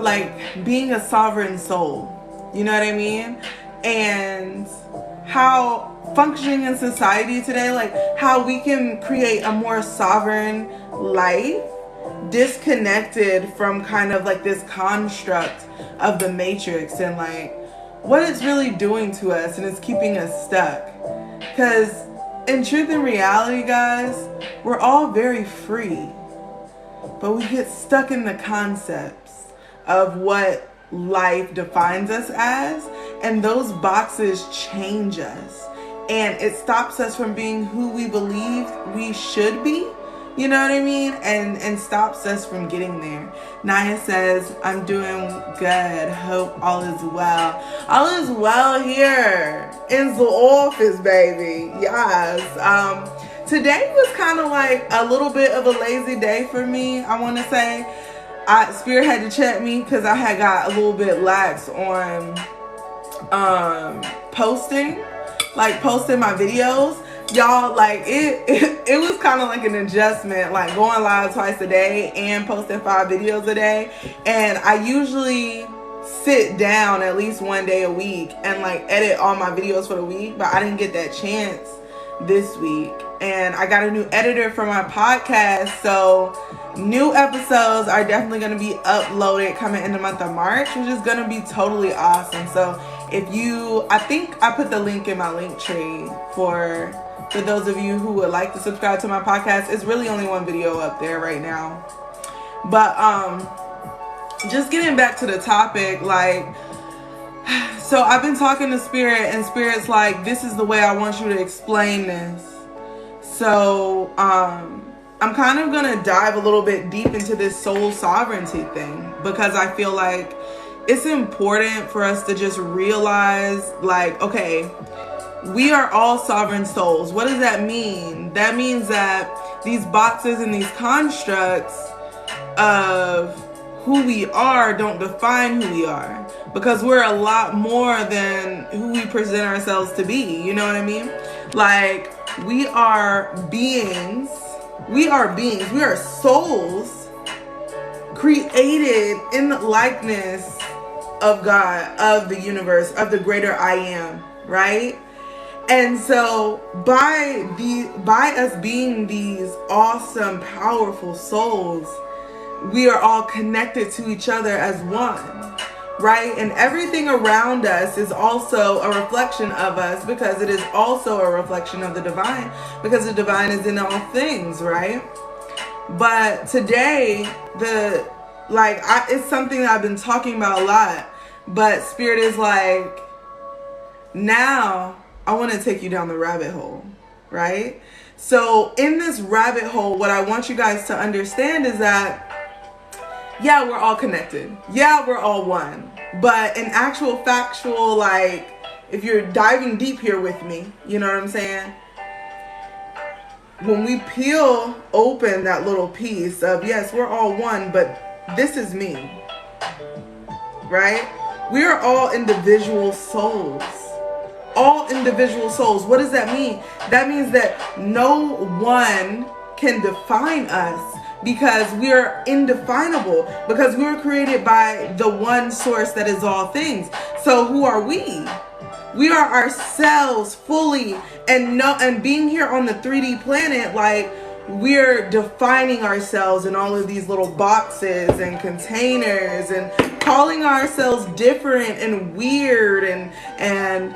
like being a sovereign soul, you know what I mean? And how functioning in society today, like how we can create a more sovereign life, disconnected from kind of like this construct of the matrix, and like what it's really doing to us, and it's keeping us stuck. Because in truth and reality, guys, we're all very free, but we get stuck in the concepts of what life defines us as, and those boxes change us, and it stops us from being who we believe we should be, you know what I mean, and stops us from getting there. Naya says, I'm doing good, hope all is well. All is well here in the office, baby. Yes. Today was kind of like a little bit of a lazy day for me, I want to say. Spirit had to check me because I had got a little bit lax on posting my videos. Y'all, like it was kind of like an adjustment, like going live twice a day and posting 5 videos a day. And I usually sit down at least one day a week and like edit all my videos for the week, but I didn't get that chance this week. And I got a new editor for my podcast, so new episodes are definitely going to be uploaded coming in the month of March, which is going to be totally awesome. So if you, I think I put the link in my link tree for those of you who would like to subscribe to my podcast. It's really only one video up there right now. But just getting back to the topic, like, so I've been talking to Spirit, and Spirit's like, this is the way I want you to explain this. So I'm kind of going to dive a little bit deep into this soul sovereignty thing, because I feel like it's important for us to just realize, like, okay, we are all sovereign souls. What does that mean? That means that these boxes and these constructs of who we are don't define who we are, because we're a lot more than who we present ourselves to be. You know what I mean? Like, we are beings. We are beings. We are souls created in the likeness of God, of the universe, of the greater I am, right? And so by us being these awesome, powerful souls, we are all connected to each other as one, right? And everything around us is also a reflection of us, because it is also a reflection of the divine, because the divine is in all things, right? But today, it's something that I've been talking about a lot, but Spirit is like, now I want to take you down the rabbit hole, right? So in this rabbit hole, what I want you guys to understand is that, yeah, we're all connected. Yeah, we're all one. But in actual factual, like, if you're diving deep here with me, you know what I'm saying? When we peel open that little piece of, yes, we're all one, but this is me, right? We are all individual souls. All individual souls. What does that mean? That means that no one can define us, because we are indefinable, because we were created by the one source that is all things. So who are we? We are ourselves fully, and being here on the 3D planet, like, we're defining ourselves in all of these little boxes and containers, and calling ourselves different and weird, and an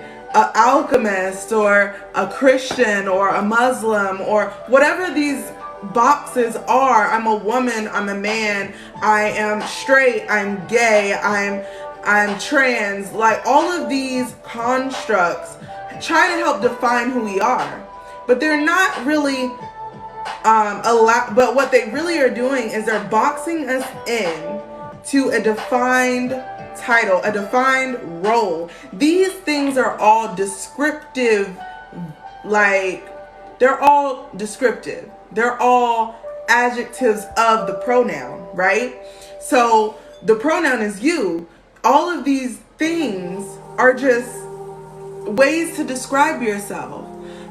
alchemist, or a Christian, or a Muslim, or whatever these boxes are. I'm a woman, I'm a man, I am straight, I'm gay, I'm trans. Like, all of these constructs try to help define who we are, but they're not really but what they really are doing is they're boxing us in to a defined title, a defined role. These things are all descriptive, like, they're all descriptive. They're all adjectives of the pronoun, right? So the pronoun is you. All of these things are just ways to describe yourself,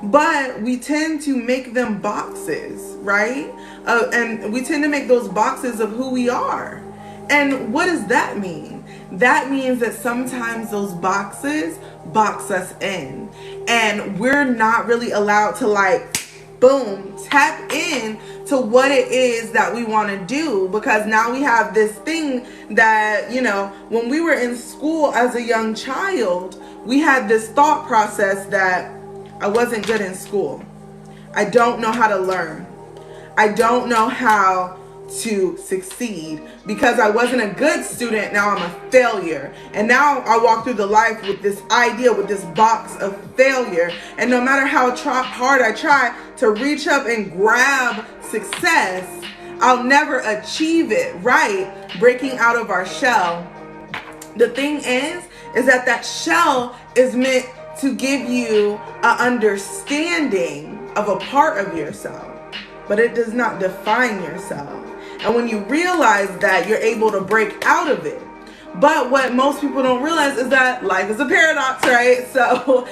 but we tend to make them boxes, right? And we tend to make those boxes of who we are. And what does that mean? That means that sometimes those boxes box us in, and we're not really allowed to like, boom, tap in to what it is that we want to do, because now we have this thing that, you know, when we were in school as a young child, we had this thought process that I wasn't good in school. I don't know how to learn. I don't know how to succeed. Because I wasn't a good student, now I'm a failure. And now I walk through the life with this idea, with this box of failure. And no matter how hard I try to reach up and grab success, I'll never achieve it, right? Breaking out of our shell. The thing is that shell is meant to give you an understanding of a part of yourself, but it does not define yourself. And when you realize that, you're able to break out of it. But what most people don't realize is that life is a paradox, right? So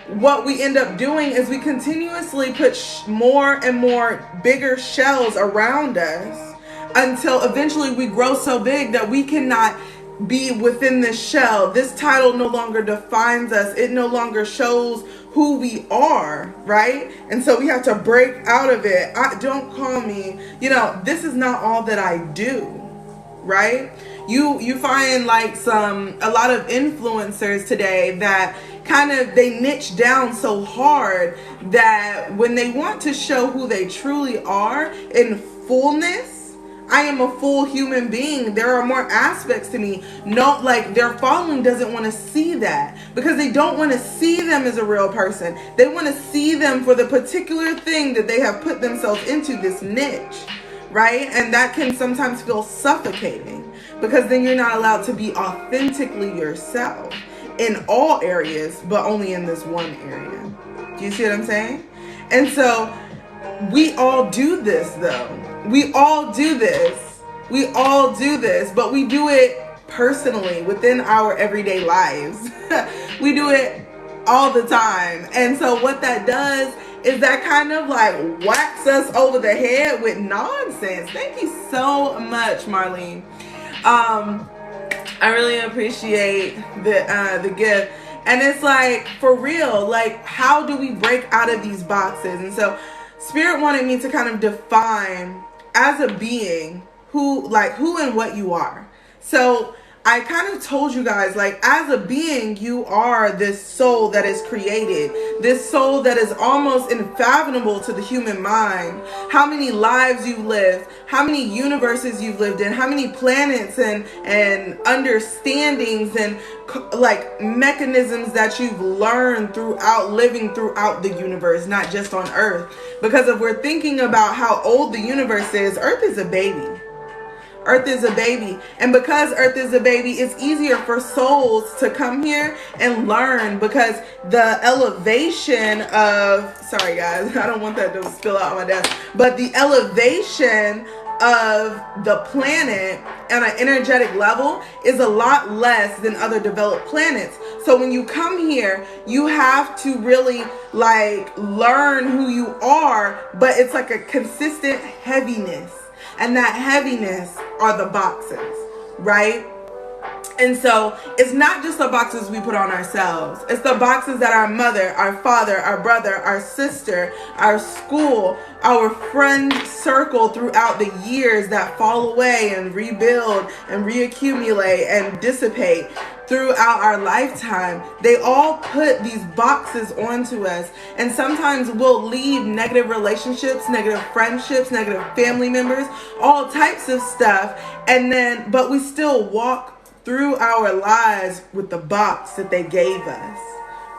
what we end up doing is we continuously put more and more bigger shells around us until eventually we grow so big that we cannot be within this shell. This title no longer defines us. It no longer shows who we are, right? And so we have to break out of it. Don't call me, you know, this is not all that I do, right? You find like a lot of influencers today that kind of, they niche down so hard that when they want to show who they truly are in fullness, I am a full human being. There are more aspects to me. No, like their following doesn't want to see that, because they don't want to see them as a real person. They want to see them for the particular thing that they have put themselves into, this niche, right? And that can sometimes feel suffocating, because then you're not allowed to be authentically yourself in all areas, but only in this one area. Do you see what I'm saying? And so we all do this though. We all do this. We all do this, but we do it personally within our everyday lives. We do it all the time. And so what that does is that kind of like whacks us over the head with nonsense. Thank you so much, Marlene. I really appreciate the gift. And it's like, for real, like, how do we break out of these boxes? And so Spirit wanted me to kind of define as a being who and what you are. So I kind of told you guys, like, as a being, you are this soul that is created, this soul that is almost unfathomable to the human mind. How many lives you've lived, how many universes you've lived in, how many planets and understandings and like mechanisms that you've learned throughout living throughout the universe, not just on Earth. Because if we're thinking about how old the universe is, Earth is a baby. Earth is a baby. And because Earth is a baby, it's easier for souls to come here and learn, because the elevation of, sorry guys, I don't want that to spill out on my desk, but the elevation of the planet on an energetic level is a lot less than other developed planets. So when you come here, you have to really like learn who you are, but it's like a consistent heaviness. And that heaviness are the boxes, right? And so it's not just the boxes we put on ourselves. It's the boxes that our mother, our father, our brother, our sister, our school, our friend circle throughout the years that fall away and rebuild and reaccumulate and dissipate throughout our lifetime. They all put these boxes onto us. And sometimes we'll leave negative relationships, negative friendships, negative family members, all types of stuff. And then, but we still walk through our lives with the box that they gave us,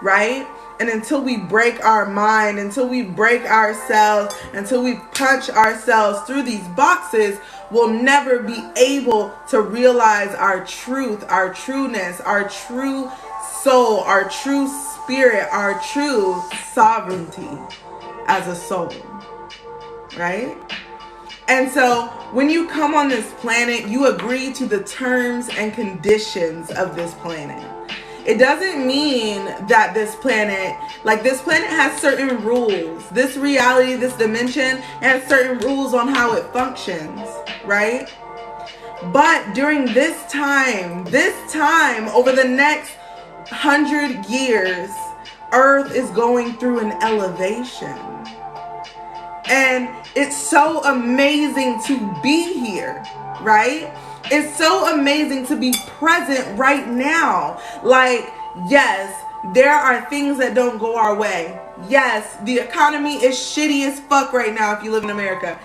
right? And until we break our mind, until we break ourselves, until we punch ourselves through these boxes, we'll never be able to realize our truth, our trueness, our true soul, our true spirit, our true sovereignty as a soul, right? And so when you come on this planet, you agree to the terms and conditions of this planet. It doesn't mean that this planet has certain rules. This reality, this dimension has certain rules on how it functions, right? But during this time, over the next 100 years, Earth is going through an elevation. And it's so amazing to be here, right? It's so amazing to be present right now. Like, yes, there are things that don't go our way. Yes, the economy is shitty as fuck right now if you live in America.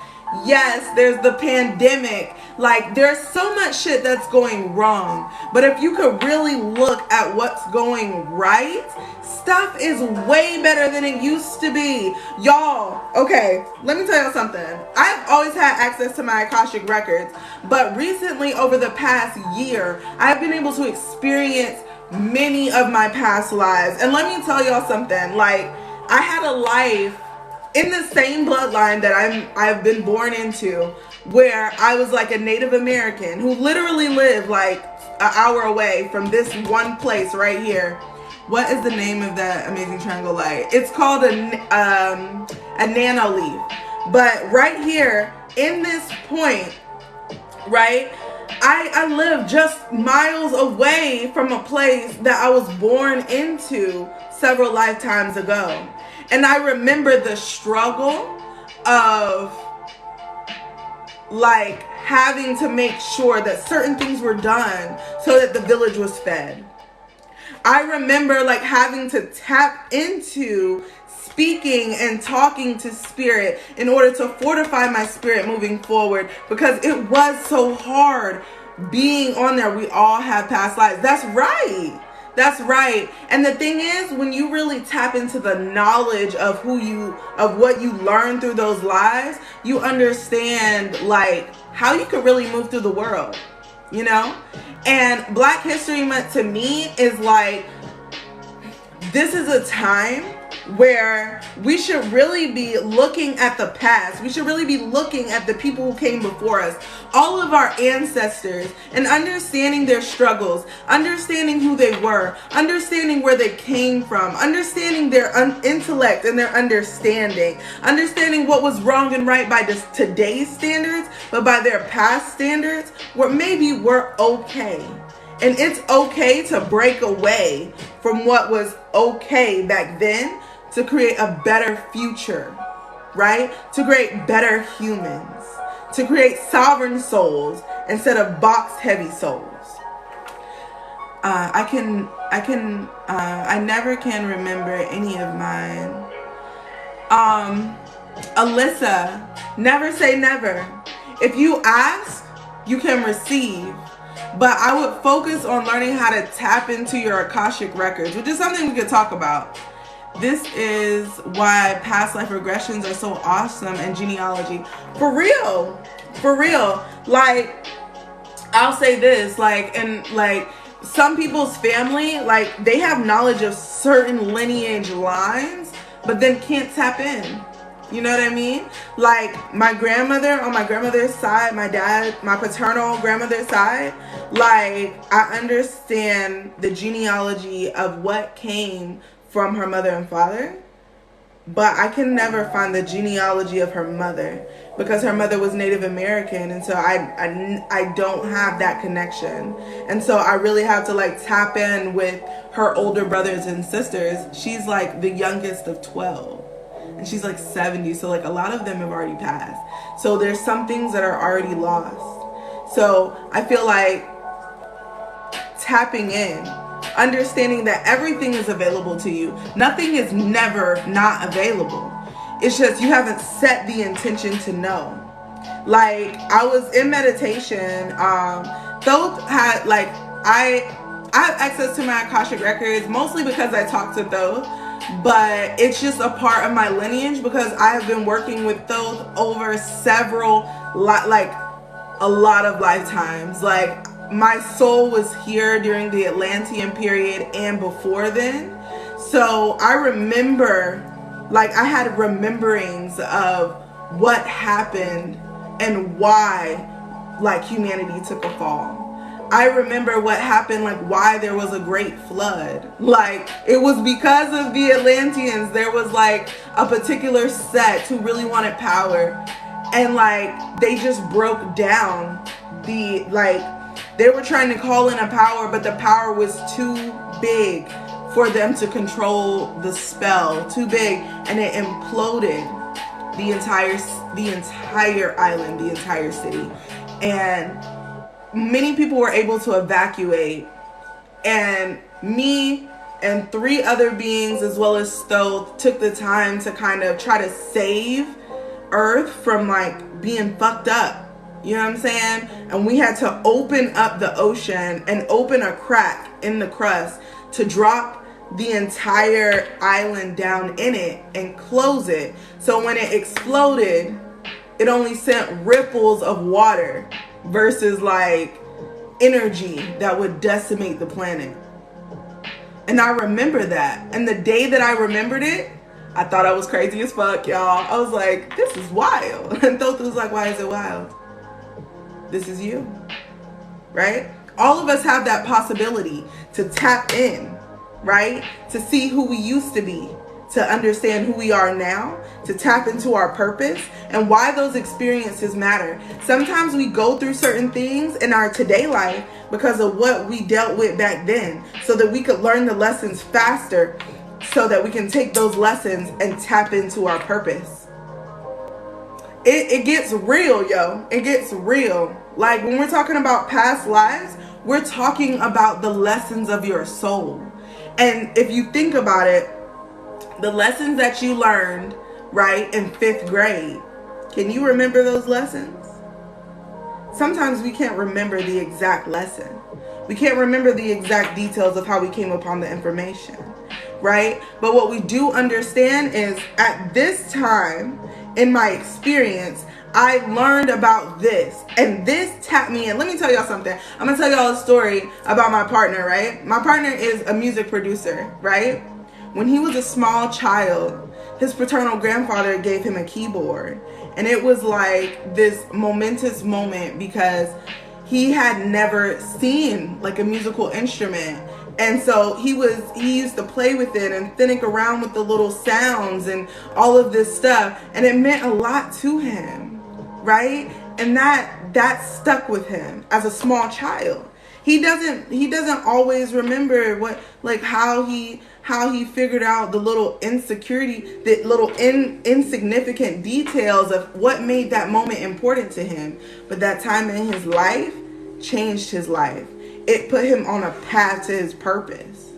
Yes, there's the pandemic. Like, there's so much shit that's going wrong. But if you could really look at what's going right, stuff is way better than it used to be. Y'all, okay, let me tell you something. I've always had access to my Akashic records, but recently, over the past year, I've been able to experience many of my past lives. And let me tell y'all something. Like, I had a life in the same bloodline that I've been born into, where I was like a Native American who literally lived like an hour away from this one place right here. What is the name of that amazing triangle light? It's called a nano leaf. But right here in this point, right, I live just miles away from a place that I was born into several lifetimes ago. And I remember the struggle of like having to make sure that certain things were done so that the village was fed. I remember like having to tap into speaking and talking to spirit in order to fortify my spirit moving forward, because it was so hard being on there. We all have past lives. That's right. That's right. And the thing is, when you really tap into the knowledge of what you learned through those lives, you understand like how you could really move through the world, you know? And Black History Month to me is like, this is a time where we should really be looking at the past. We should really be looking at the people who came before us, all of our ancestors, and understanding their struggles, understanding who they were, understanding where they came from, understanding their intellect and their understanding what was wrong and right by today's standards, but by their past standards, where maybe we're okay. And it's okay to break away from what was okay back then to create a better future, right? To create better humans, to create sovereign souls instead of box heavy souls. I never can remember any of mine. Alyssa, never say never. If you ask, you can receive. But I would focus on learning how to tap into your Akashic records, which is something we could talk about. This is why past life regressions are so awesome, and genealogy. For real. Like, I'll say this, like, and like some people's family, like they have knowledge of certain lineage lines, but then can't tap in. You know what I mean? Like my grandmother, on my grandmother's side, my paternal grandmother's side, like I understand the genealogy of what came from her mother and father, but I can never find the genealogy of her mother because her mother was Native American, and so I don't have that connection. And so I really have to like tap in with her older brothers and sisters. She's like the youngest of 12. And she's like 70, so like a lot of them have already passed. So there's some things that are already lost. So I feel like tapping in, understanding that everything is available to you. Nothing is never not available. It's just you haven't set the intention to know. Like I was in meditation. Thoth had like I have access to my Akashic records mostly because I talk to Thoth. But it's just a part of my lineage because I have been working with Thoth over a lot of lifetimes. Like my soul was here during the Atlantean period and before then. So I remember, like I had rememberings of what happened and why like humanity took a fall. I remember what happened, like why there was a great flood. Like it was because of the Atlanteans. There was like a particular sect who really wanted power, and like they just broke down they were trying to call in a power, but the power was too big for them to control the spell, too big, and it imploded the entire island, the entire city. And many people were able to evacuate, and me and 3 other beings as well as Stoth took the time to kind of try to save Earth from like being fucked up. You know what I'm saying? And we had to open up the ocean and open a crack in the crust to drop the entire island down in it and close it. So when it exploded, it only sent ripples of water versus like energy that would decimate the planet. And I remember that. And the day that I remembered it, I thought I was crazy as fuck, y'all. I was like, this is wild. And Thoth was like, why is it wild? This is you, right? All of us have that possibility to tap in, right? To see who we used to be, to understand who we are now, to tap into our purpose and why those experiences matter. Sometimes we go through certain things in our today life because of what we dealt with back then, so that we could learn the lessons faster, so that we can take those lessons and tap into our purpose. It gets real, yo. It gets real. Like when we're talking about past lives, we're talking about the lessons of your soul. And if you think about it, the lessons that you learned, right, in 5th grade, can you remember those lessons? Sometimes we can't remember the exact lesson. We can't remember the exact details of how we came upon the information, right? But what we do understand is at this time in my experience, I learned about this, and this tapped me in. Let me tell y'all something. I'm gonna tell y'all a story about my partner, right? My partner is a music producer, right? When he was a small child, his paternal grandfather gave him a keyboard, and it was like this momentous moment because he had never seen like a musical instrument. And so he used to play with it and finick around with the little sounds and all of this stuff. And it meant a lot to him, right? And that stuck with him as a small child. He doesn't always remember how he figured out the little insignificant details of what made that moment important to him. But that time in his life changed his life. It put him on a path to his purpose.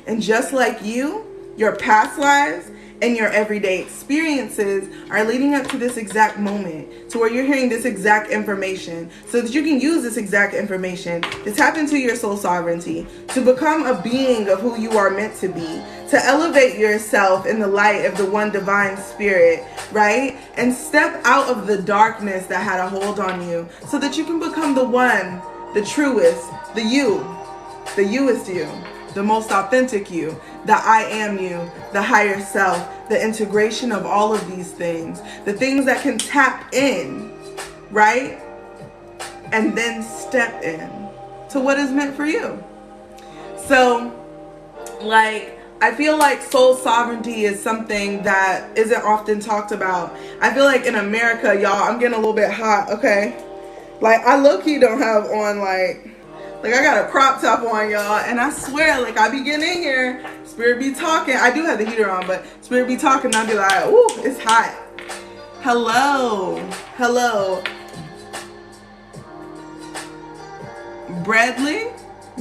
And just like you, your past lives and your everyday experiences are leading up to this exact moment, to where you're hearing this exact information, so that you can use this exact information to tap into your soul sovereignty, to become a being of who you are meant to be, to elevate yourself in the light of the one divine spirit, right? And step out of the darkness that had a hold on you, so that you can become the one, the truest, the youest you, the most authentic you, the I am you, the higher self, the integration of all of these things, the things that can tap in, right? And then step in to what is meant for you. So, I feel like soul sovereignty is something that isn't often talked about. I feel like in America, y'all, I'm getting a little bit hot, okay? I low-key don't have on, I got a crop top on, y'all, and I swear, I be getting in here, Spirit be talking. I do have the heater on, but Spirit be talking, and I'll be like, ooh, it's hot. Hello. Bradley?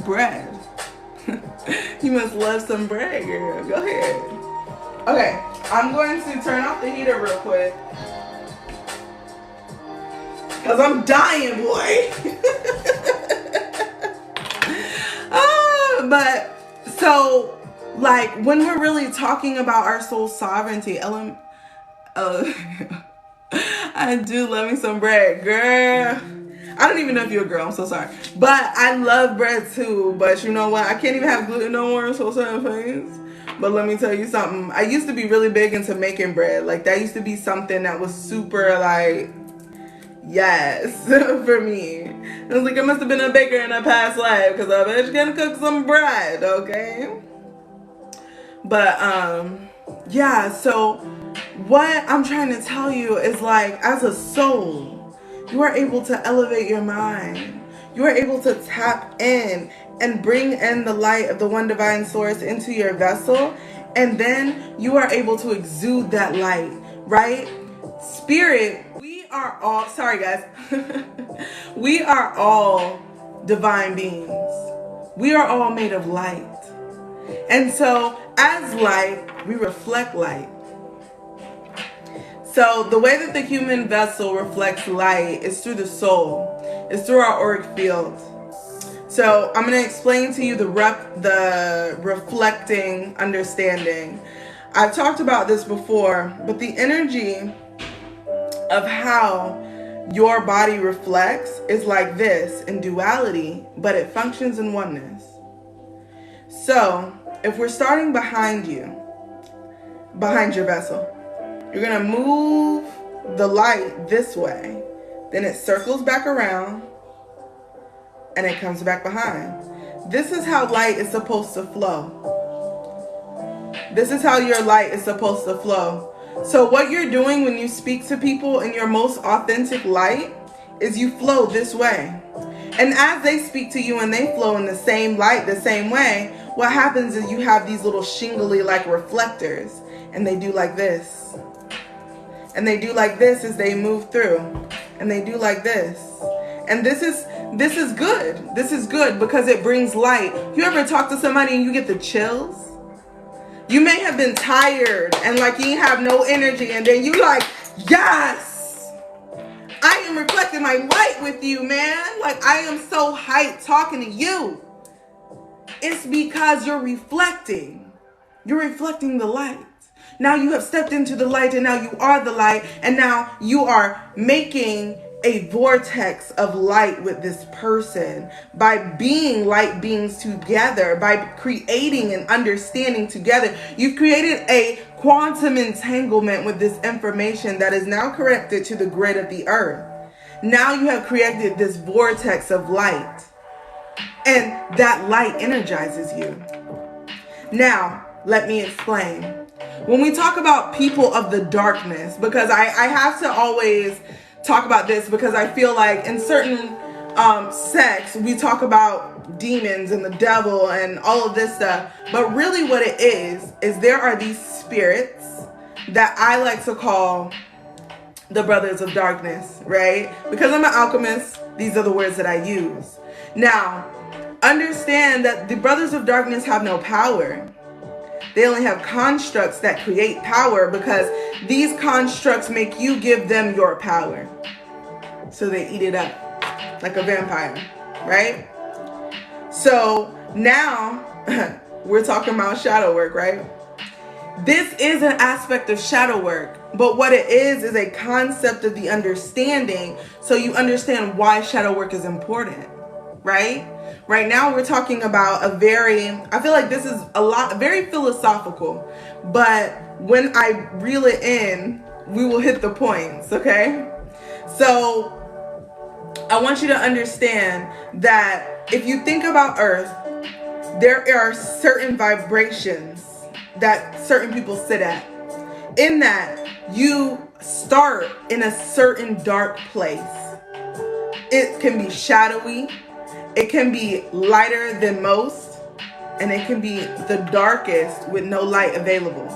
Bread. You must love some bread, girl. Go ahead. Okay, I'm going to turn off the heater real quick, because I'm dying, boy. But so when we're really talking about our soul sovereignty, I do love me some bread, girl. I don't even know if you're a girl, I'm so sorry. But I love bread too. But you know what? I can't even have gluten no more. I'm so sad face. But let me tell you something. I used to be really big into making bread. That used to be something that was super yes, for me. I was I must have been a baker in a past life, because I bet you can cook some bread, okay? But, yeah, so what I'm trying to tell you is as a soul, you are able to elevate your mind. You are able to tap in and bring in the light of the one divine source into your vessel. And then you are able to exude that light, right? Spirit, we are all, sorry guys, we are all divine beings. We are all made of light. And so as light, we reflect light. So the way that the human vessel reflects light is through the soul. It's through our auric field. So I'm going to explain to you the reflecting understanding. I've talked about this before, but the energy of how your body reflects is like this in duality, but it functions in oneness. So if we're starting behind you, behind your vessel, you're going to move the light this way, then it circles back around, and it comes back behind. This is how light is supposed to flow. This is how your light is supposed to flow. So what you're doing when you speak to people in your most authentic light is you flow this way. And as they speak to you and they flow in the same light, the same way, what happens is you have these little shingly like reflectors, and they do like this. And they do like this as they move through. And they do like this. And this is good. This is good because it brings light. You ever talk to somebody and you get the chills? You may have been tired and like you have no energy, and then you like, yes, I am reflecting my light with you, man. Like I am so hyped talking to you. It's because you're reflecting. You're reflecting the light. Now you have stepped into the light, and now you are the light, and now you are making a vortex of light with this person by being light beings together, by creating and understanding together. You've created a quantum entanglement with this information that is now connected to the grid of the earth. Now you have created this vortex of light, and that light energizes you. Now, let me explain. When we talk about people of the darkness, because I have to always talk about this because I feel like in certain sects we talk about demons and the devil and all of this stuff, but really what it is there are these spirits that I like to call the brothers of darkness, right? Because I'm an alchemist, these are the words that I use. Now, understand that the brothers of darkness have no power. They only have constructs that create power, because these constructs make you give them your power. So they eat it up like a vampire, right? So now we're talking about shadow work, right? This is an aspect of shadow work, but what it is a concept of the understanding, so you understand why shadow work is important, right? Right now we're talking about I feel like this is very philosophical, but when I reel it in, we will hit the points, okay? So I want you to understand that if you think about Earth, there are certain vibrations that certain people sit at. In that, you start in a certain dark place. It can be shadowy. It can be lighter than most, and it can be the darkest with no light available.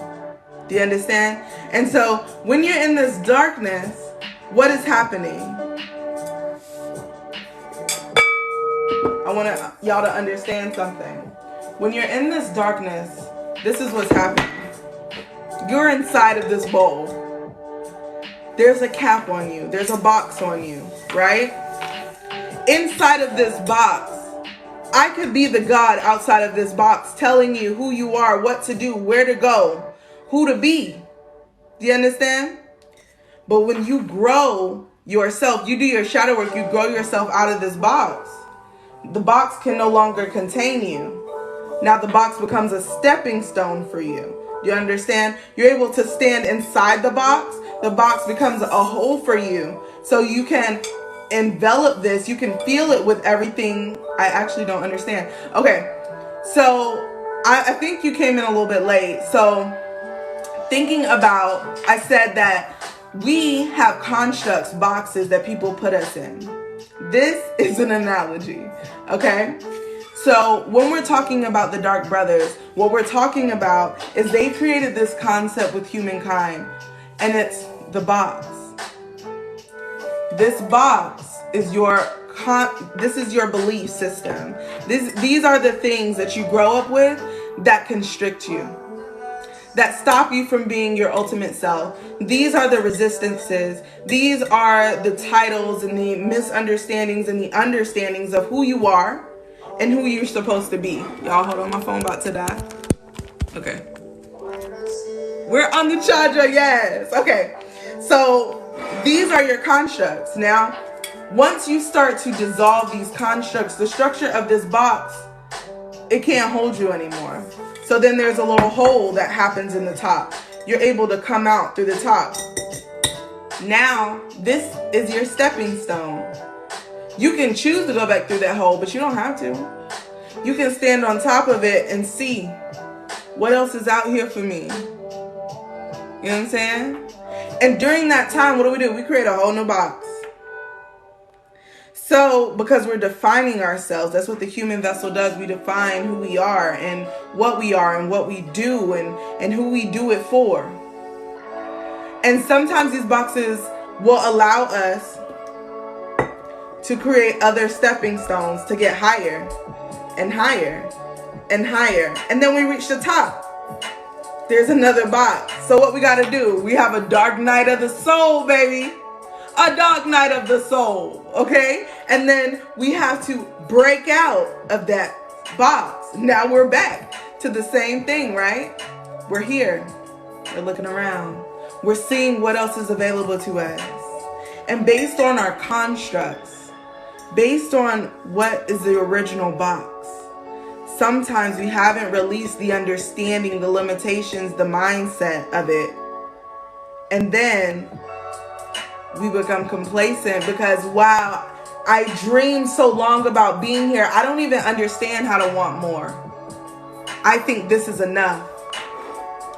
Do you understand? And so when you're in this darkness, what is happening? I want y'all to understand something. When you're in this darkness, this is what's happening. You're inside of this bowl. There's a cap on you. There's a box on you, right? Inside of this box, I could be the God outside of this box telling you who you are, what to do, where to go, who to be. Do you understand? But when you grow yourself, you do your shadow work, you grow yourself out of this box. The box can no longer contain you. Now the box becomes a stepping stone for you. Do you understand? You're able to stand inside the box. The box becomes a hole for you. So you can envelop this. You can feel it with everything. I actually don't understand. Okay. So I think you came in a little bit late. So thinking about, I said that we have constructs, boxes that people put us in. This is an analogy, okay? So when we're talking about the Dark Brothers, what we're talking about is they created this concept with humankind, and it's the box. This box is this is your belief system. These are the things that you grow up with that constrict you, that stop you from being your ultimate self. These are the resistances. These are the titles and the misunderstandings and the understandings of who you are and who you're supposed to be. Y'all, hold on, my phone about to die. Okay. We're on the charger, yes. Okay. So these are your constructs. Now, once you start to dissolve these constructs, the structure of this box, it can't hold you anymore. So then there's a little hole that happens in the top. You're able to come out through the top. Now, this is your stepping stone. You can choose to go back through that hole, but you don't have to. You can stand on top of it and see what else is out here for me. You know what I'm saying? And during that time, what do? We create a whole new box. So, because we're defining ourselves, that's what the human vessel does. We define who we are and what we do and who we do it for. And sometimes these boxes will allow us to create other stepping stones to get higher and higher and higher. And then we reach the top. There's another box. So what we got to do? We have a dark night of the soul, baby. A dark night of the soul, okay? And then we have to break out of that box. Now we're back to the same thing, right? We're here. We're looking around. We're seeing what else is available to us. And based on our constructs, based on what is the original box, sometimes we haven't released the understanding, the limitations, the mindset of it. And then we become complacent because, wow, I dreamed so long about being here. I don't even understand how to want more. I think this is enough.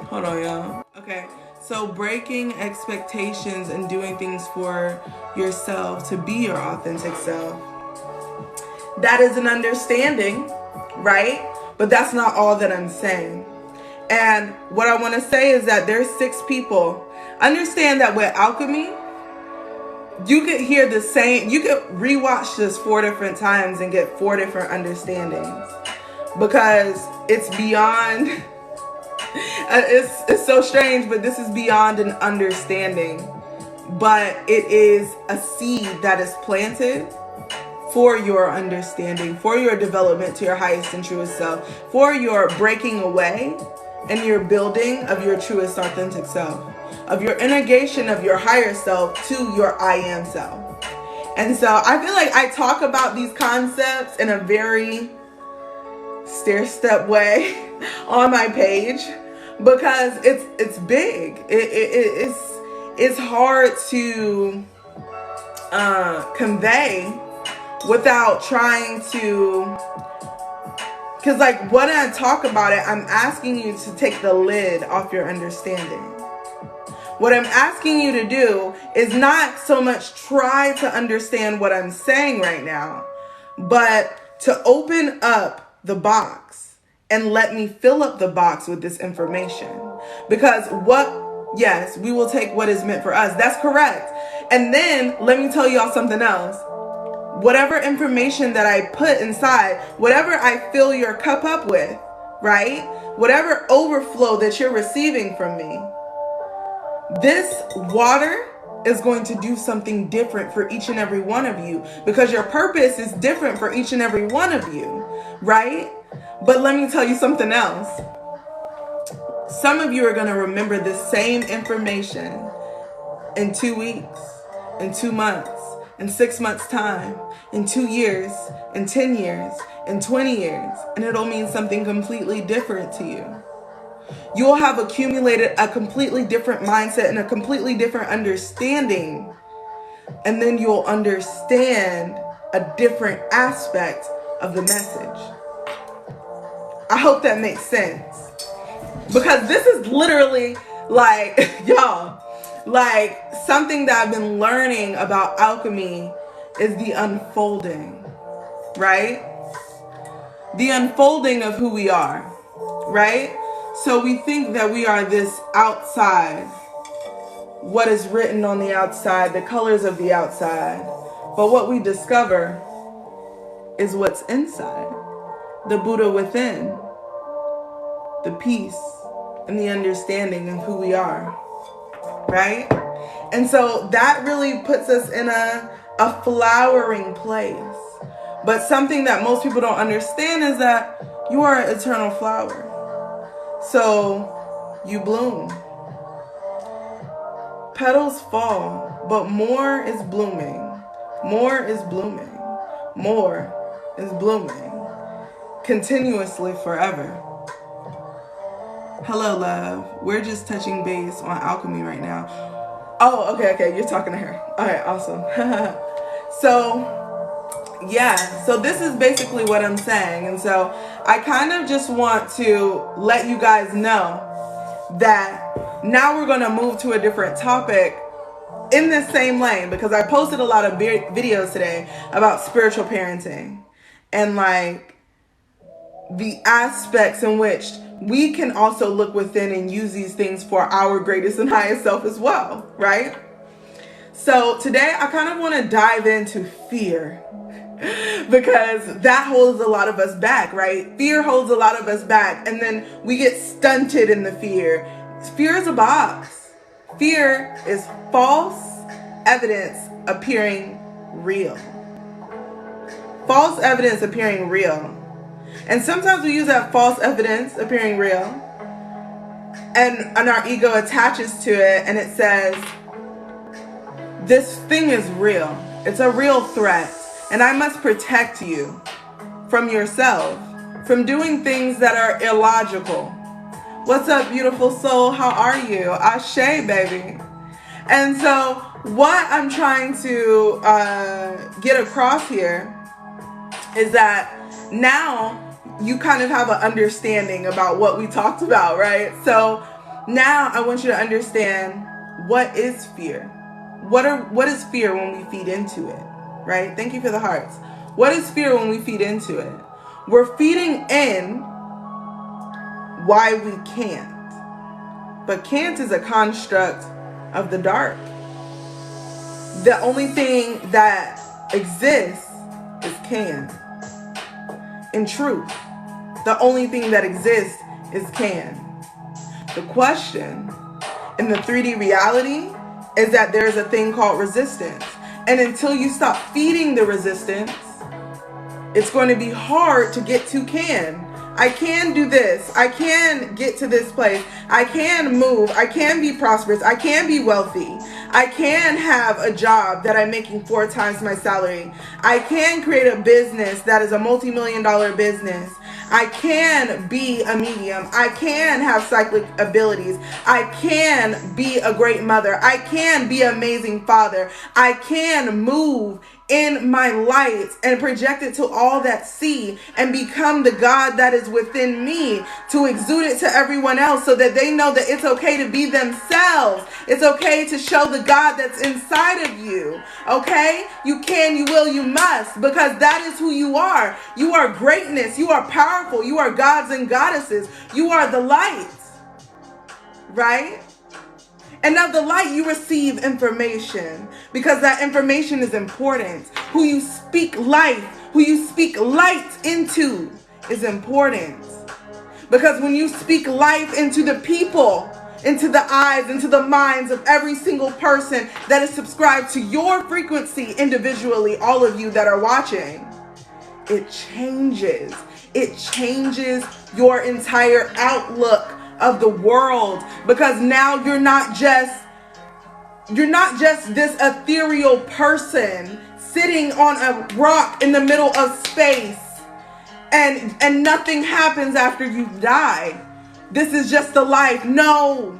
Hold on, y'all. Okay, so breaking expectations and doing things for yourself to be your authentic self. That is an understanding, right? But that's not all that I'm saying. And what I want to say is that there's 6 people. Understand that with alchemy, you could hear the same, you could rewatch this 4 different times and get 4 different understandings, because it's beyond, it's so strange, but this is beyond an understanding, but it is a seed that is planted for your understanding, for your development to your highest and truest self, for your breaking away and your building of your truest authentic self, of your integration of your higher self to your I am self. And so I feel like I talk about these concepts in a very stair-step way on my page, because it's big. It's hard to convey without trying to, because like when I talk about it, I'm asking you to take the lid off your understanding. What I'm asking you to do is not so much try to understand what I'm saying right now, but to open up the box and let me fill up the box with this information. Because yes, we will take what is meant for us. That's correct. And then let me tell y'all something else. Whatever information that I put inside, whatever I fill your cup up with, right? Whatever overflow that you're receiving from me, this water is going to do something different for each and every one of you, because your purpose is different for each and every one of you, right? But let me tell you something else. Some of you are going to remember the same information in 2 weeks, in 2 months, in 6 months' time, in 2 years, in 10 years, in 20 years, and it'll mean something completely different to you. You'll have accumulated a completely different mindset and a completely different understanding. And then you'll understand a different aspect of the message. I hope that makes sense. Because this is literally like, y'all, like something that I've been learning about alchemy is the unfolding, right? The unfolding of who we are, right? So we think that we are this outside, what is written on the outside, the colors of the outside. But what we discover is what's inside, the Buddha within, the peace and the understanding of who we are, right? And so that really puts us in a flowering place. But something that most people don't understand is that you are an eternal flower. So you bloom. Petals fall, but more is blooming. More is blooming. More is blooming. Continuously forever. Hello, love. We're just touching base on alchemy right now. Oh, okay. You're talking to her. All right, awesome. So this is basically what I'm saying. And so I kind of just want to let you guys know that now we're going to move to a different topic in this same lane, because I posted a lot of videos today about spiritual parenting and like the aspects in which we can also look within and use these things for our greatest and highest self as well, right? So today I kind of want to dive into fear, because that holds a lot of us back, right? Fear holds a lot of us back, and then we get stunted in the fear. Fear is a box. Fear is false evidence appearing real. False evidence appearing real. And sometimes we use that false evidence appearing real, and our ego attaches to it, and it says, this thing is real. It's a real threat. And I must protect you from yourself, from doing things that are illogical. What's up, beautiful soul? How are you? Ashe, baby. And so what I'm trying to get across here is that now you kind of have an understanding about what we talked about, right? So now I want you to understand, what is fear? What is fear when we feed into it, right? Thank you for the hearts. What is fear when we feed into it? We're feeding in why we can't. But can't is a construct of the dark. The only thing that exists is can. In truth, the only thing that exists is can. The question in the 3D reality is that there's a thing called resistance. And until you stop feeding the resistance, it's going to be hard to get to can. I can do this. I can get to this place. I can move. I can be prosperous. I can be wealthy. I can have a job that I'm making 4 times my salary. I can create a business that is a multi-million-dollar business. I can be a medium. I can have psychic abilities. I can be a great mother. I can be an amazing father. I can move in my light and project it to all that see and become the God that is within me, to exude it to everyone else so that they know that it's okay to be themselves. It's okay to show the God that's inside of you. Okay? You can, you will, you must, because that is who you are. You are greatness. You are powerful. You are gods and goddesses. You are the light. Right? And of the light, you receive information, because that information is important. Who you speak life, who you speak light into is important. Because when you speak life into the people, into the eyes, into the minds of every single person that is subscribed to your frequency individually, all of you that are watching, it changes. It changes your entire outlook of the world, because now you're not just this ethereal person sitting on a rock in the middle of space and nothing happens after you die. This is just the life. No,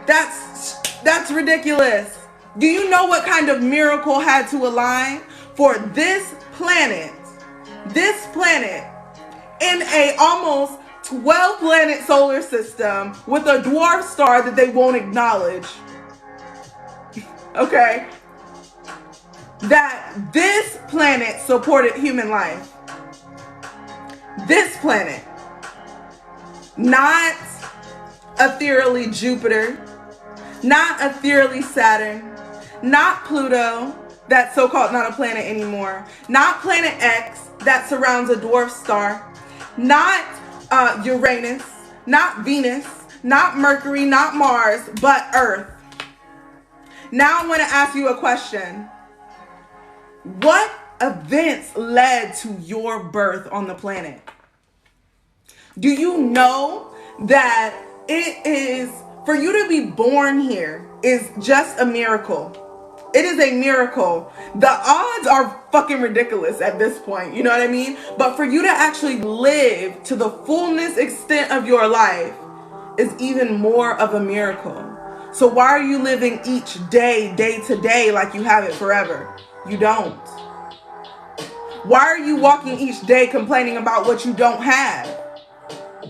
that's ridiculous. Do you know what kind of miracle had to align for this planet in a almost 12-planet solar system with a dwarf star that they won't acknowledge? Okay? that this planet supported human life. This planet. Not ethereally Jupiter. Not ethereally Saturn. Not Pluto, that's so-called not a planet anymore. Not Planet X, that surrounds a dwarf star. Not Uranus. Not Venus. Not Mercury. Not Mars. But Earth. Now I want to ask you a question. What events led to your birth on the planet? Do you know that it is, for you to be born here is just a miracle? It is a miracle. The odds are fucking ridiculous at this point. You know what I mean? But for you to actually live to the fullness extent of your life is even more of a miracle. So why are you living each day, day to day, like you have it forever? You don't. Why are you walking each day complaining about what you don't have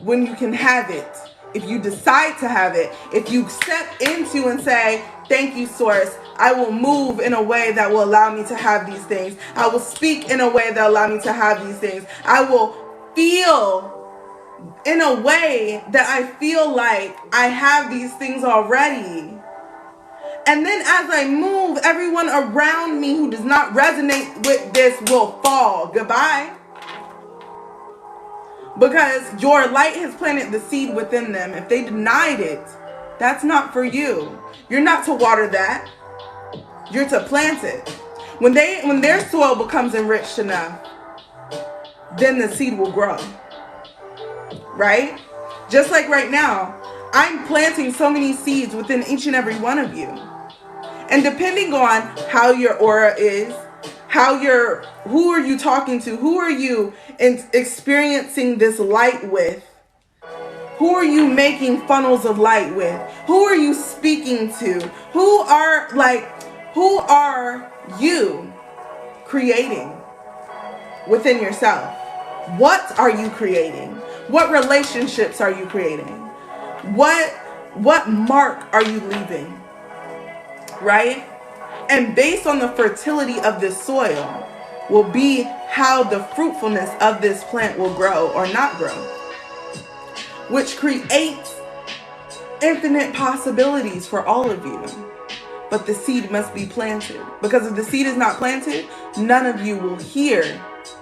when you can have it? If you decide to have it, if you step into and say, thank you, Source, I will move in a way that will allow me to have these things. I will speak in a way that will allow me to have these things. I will feel in a way that I feel like I have these things already. And then as I move, everyone around me who does not resonate with this will fall. Goodbye. Because your light has planted the seed within them. If they denied it, that's not for you. You're not to water that. You're to plant it. When their soil becomes enriched enough, then the seed will grow. Right? Just like right now, I'm planting so many seeds within each and every one of you. And depending on how your aura is, who are you talking to? Who are you experiencing this light with? Who are you making funnels of light with? Who are you speaking to? Who are you creating within yourself? What are you creating? What relationships are you creating? What mark are you leaving? Right? And based on the fertility of this soil will be how the fruitfulness of this plant will grow or not grow, which creates infinite possibilities for all of you. But the seed must be planted, because if the seed is not planted, none of you will hear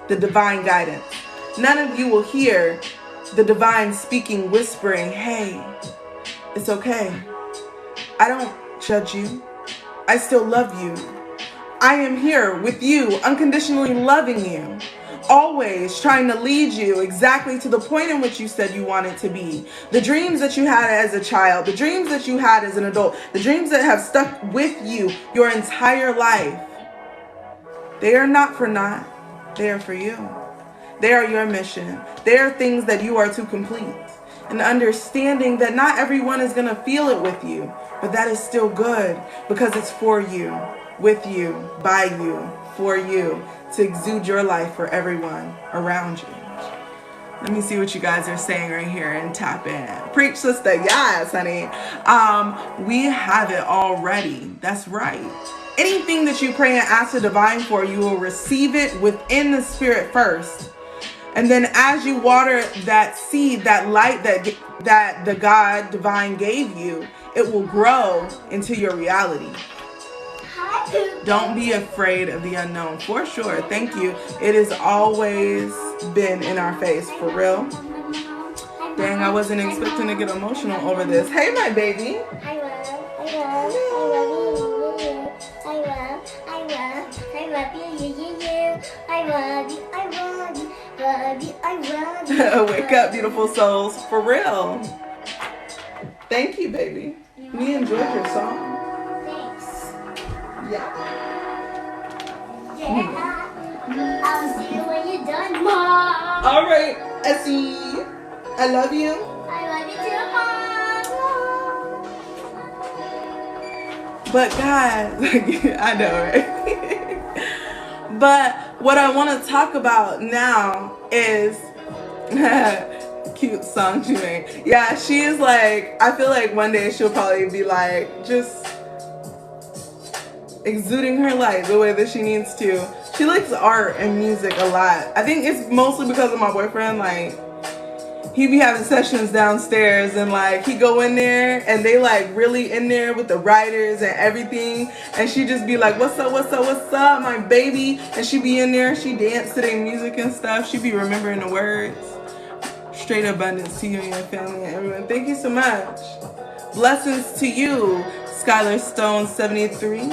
the divine guidance. None of you will hear the divine speaking, whispering, hey, it's okay. I don't judge you. I still love you. I am here with you, unconditionally loving you. Always trying to lead you exactly to the point in which you said you wanted to be. The dreams that you had as a child, the dreams that you had as an adult, the dreams that have stuck with you your entire life. They are not for naught. They are for you. They are your mission. They are things that you are to complete. And understanding that not everyone is going to feel it with you, but that is still good because it's for you, with you, by you, for you, to exude your life for everyone around you. Let me see what you guys are saying right here and tap in. Preach, sister. Yes, honey. We have it already. That's right. Anything that you pray and ask the divine for, you will receive it within the spirit first. And then as you water that seed, that light that the God divine gave you, it will grow into your reality. Don't be afraid of the unknown. For sure. Thank you. It has always been in our face. For real. Dang, I wasn't expecting to get emotional over this. Hey, my baby. Wake up, beautiful souls. For real. Thank you, baby. We enjoyed your song. Thanks. Yeah. I'll see you when you're done, Mom. All right, Essie. I love you. I love you too, Mom. But guys, I know, right? But what I want to talk about now is cute song she made. Yeah, she is like, I feel like one day she'll probably be like, just exuding her light the way that she needs to. She likes art and music a lot. I think it's mostly because of my boyfriend. Like, he be having sessions downstairs, and like he go in there and they like really in there with the writers and everything, and she just be like, what's up, what's up, what's up, my baby? And she be in there, she dance to their music and stuff. She be remembering the words. Straight abundance to you and your family and everyone. Thank you so much. Blessings to you, Skylar Stone 73.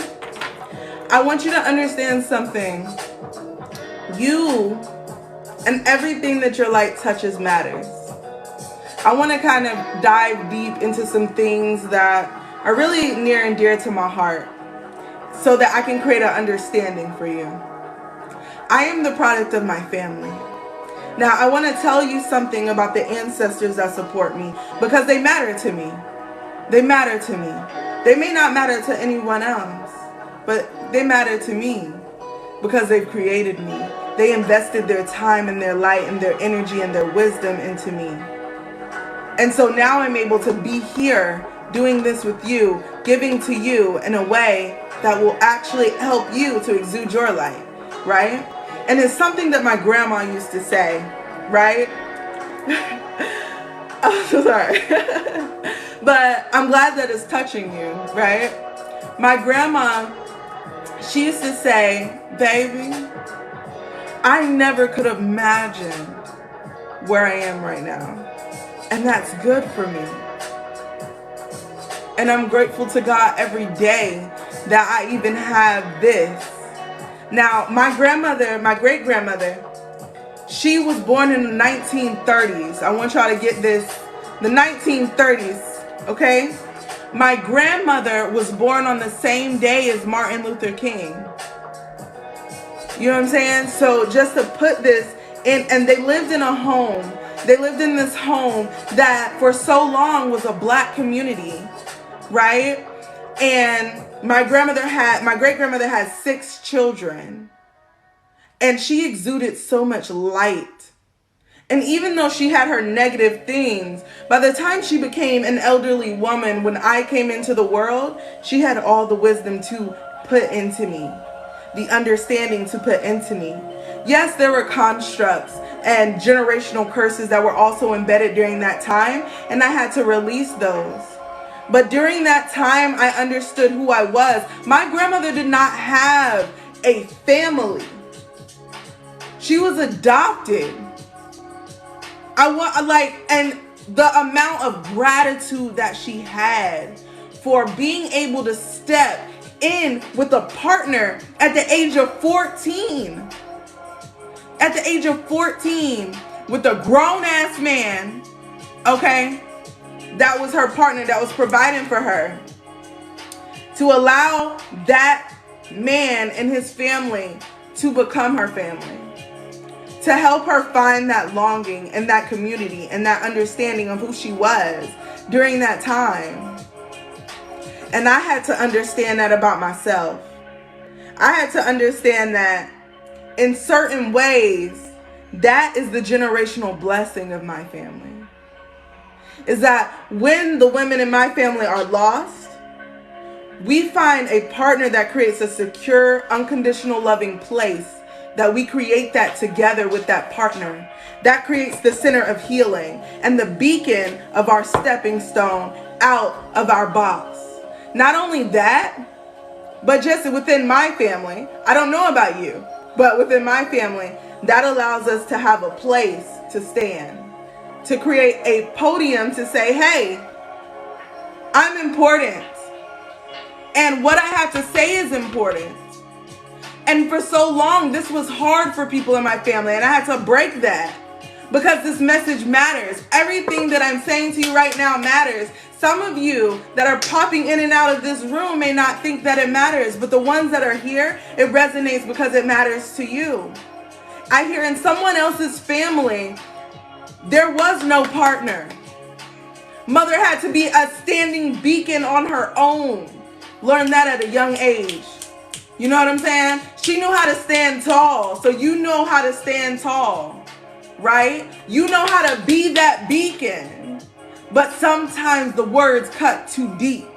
I want you to understand something. You and everything that your light touches matters. I want to kind of dive deep into some things that are really near and dear to my heart so that I can create an understanding for you. I am the product of my family. Now, I want to tell you something about the ancestors that support me because they matter to me. They matter to me. They may not matter to anyone else, but they matter to me because they've created me. They invested their time and their light and their energy and their wisdom into me. And so now I'm able to be here doing this with you, giving to you in a way that will actually help you to exude your light, right? And it's something that my grandma used to say, right? I'm so sorry. But I'm glad that it's touching you, right? My grandma, she used to say, baby, I never could have imagined where I am right now. And that's good for me. And I'm grateful to God every day that I even have this. Now, my grandmother, my great-grandmother, she was born in the 1930s. I want y'all to get this. The 1930s, okay? My grandmother was born on the same day as Martin Luther King. You know what I'm saying? So just to put this in, and they lived in a home. They lived in this home that for so long was a black community, right? And my great-grandmother had 6 children. And she exuded so much light. And even though she had her negative things, by the time she became an elderly woman, when I came into the world, she had all the wisdom to put into me, the understanding to put into me. Yes, there were constructs and generational curses that were also embedded during that time, and I had to release those. But during that time, I understood who I was. My grandmother did not have a family. She was adopted. And the amount of gratitude that she had for being able to step in with a partner at the age of 14. At the age of 14, with a grown-ass man, okay? That was her partner, that was providing for her. To allow that man and his family to become her family. To help her find that longing and that community and that understanding of who she was during that time. And I had to understand that about myself. I had to understand that in certain ways, that is the generational blessing of my family. Is that when the women in my family are lost, we find a partner that creates a secure, unconditional, loving place. That we create that together with that partner. That creates the center of healing and the beacon of our stepping stone out of our box. Not only that, but just within my family, I don't know about you, but within my family, that allows us to have a place to stand. To create a podium to say, hey, I'm important. And what I have to say is important. And for so long, this was hard for people in my family, and I had to break that because this message matters. Everything that I'm saying to you right now matters. Some of you that are popping in and out of this room may not think that it matters, but the ones that are here, it resonates because it matters to you. I hear in someone else's family, there was no partner. Mother had to be a standing beacon on her own. Learned that at a young age. You know what I'm saying? She knew how to stand tall. So you know how to stand tall, right? You know how to be that beacon. But sometimes the words cut too deep.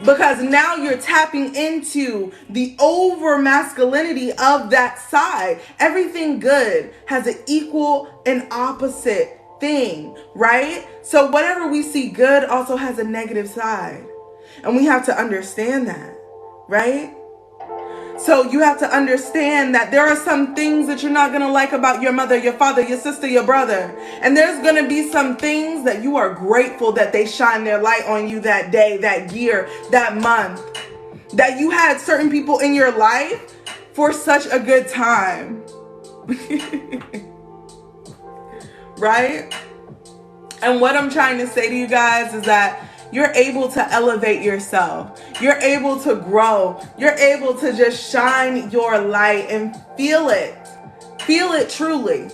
Because now you're tapping into the over masculinity of that side. Everything good has an equal and opposite thing, right? So whatever we see good also has a negative side. And we have to understand that, right? So you have to understand that there are some things that you're not going to like about your mother, your father, your sister, your brother. And there's going to be some things that you are grateful that they shine their light on you that day, that year, that month. That you had certain people in your life for such a good time. Right? And what I'm trying to say to you guys is that you're able to elevate yourself. You're able to grow. You're able to just shine your light and feel it. Feel it truly.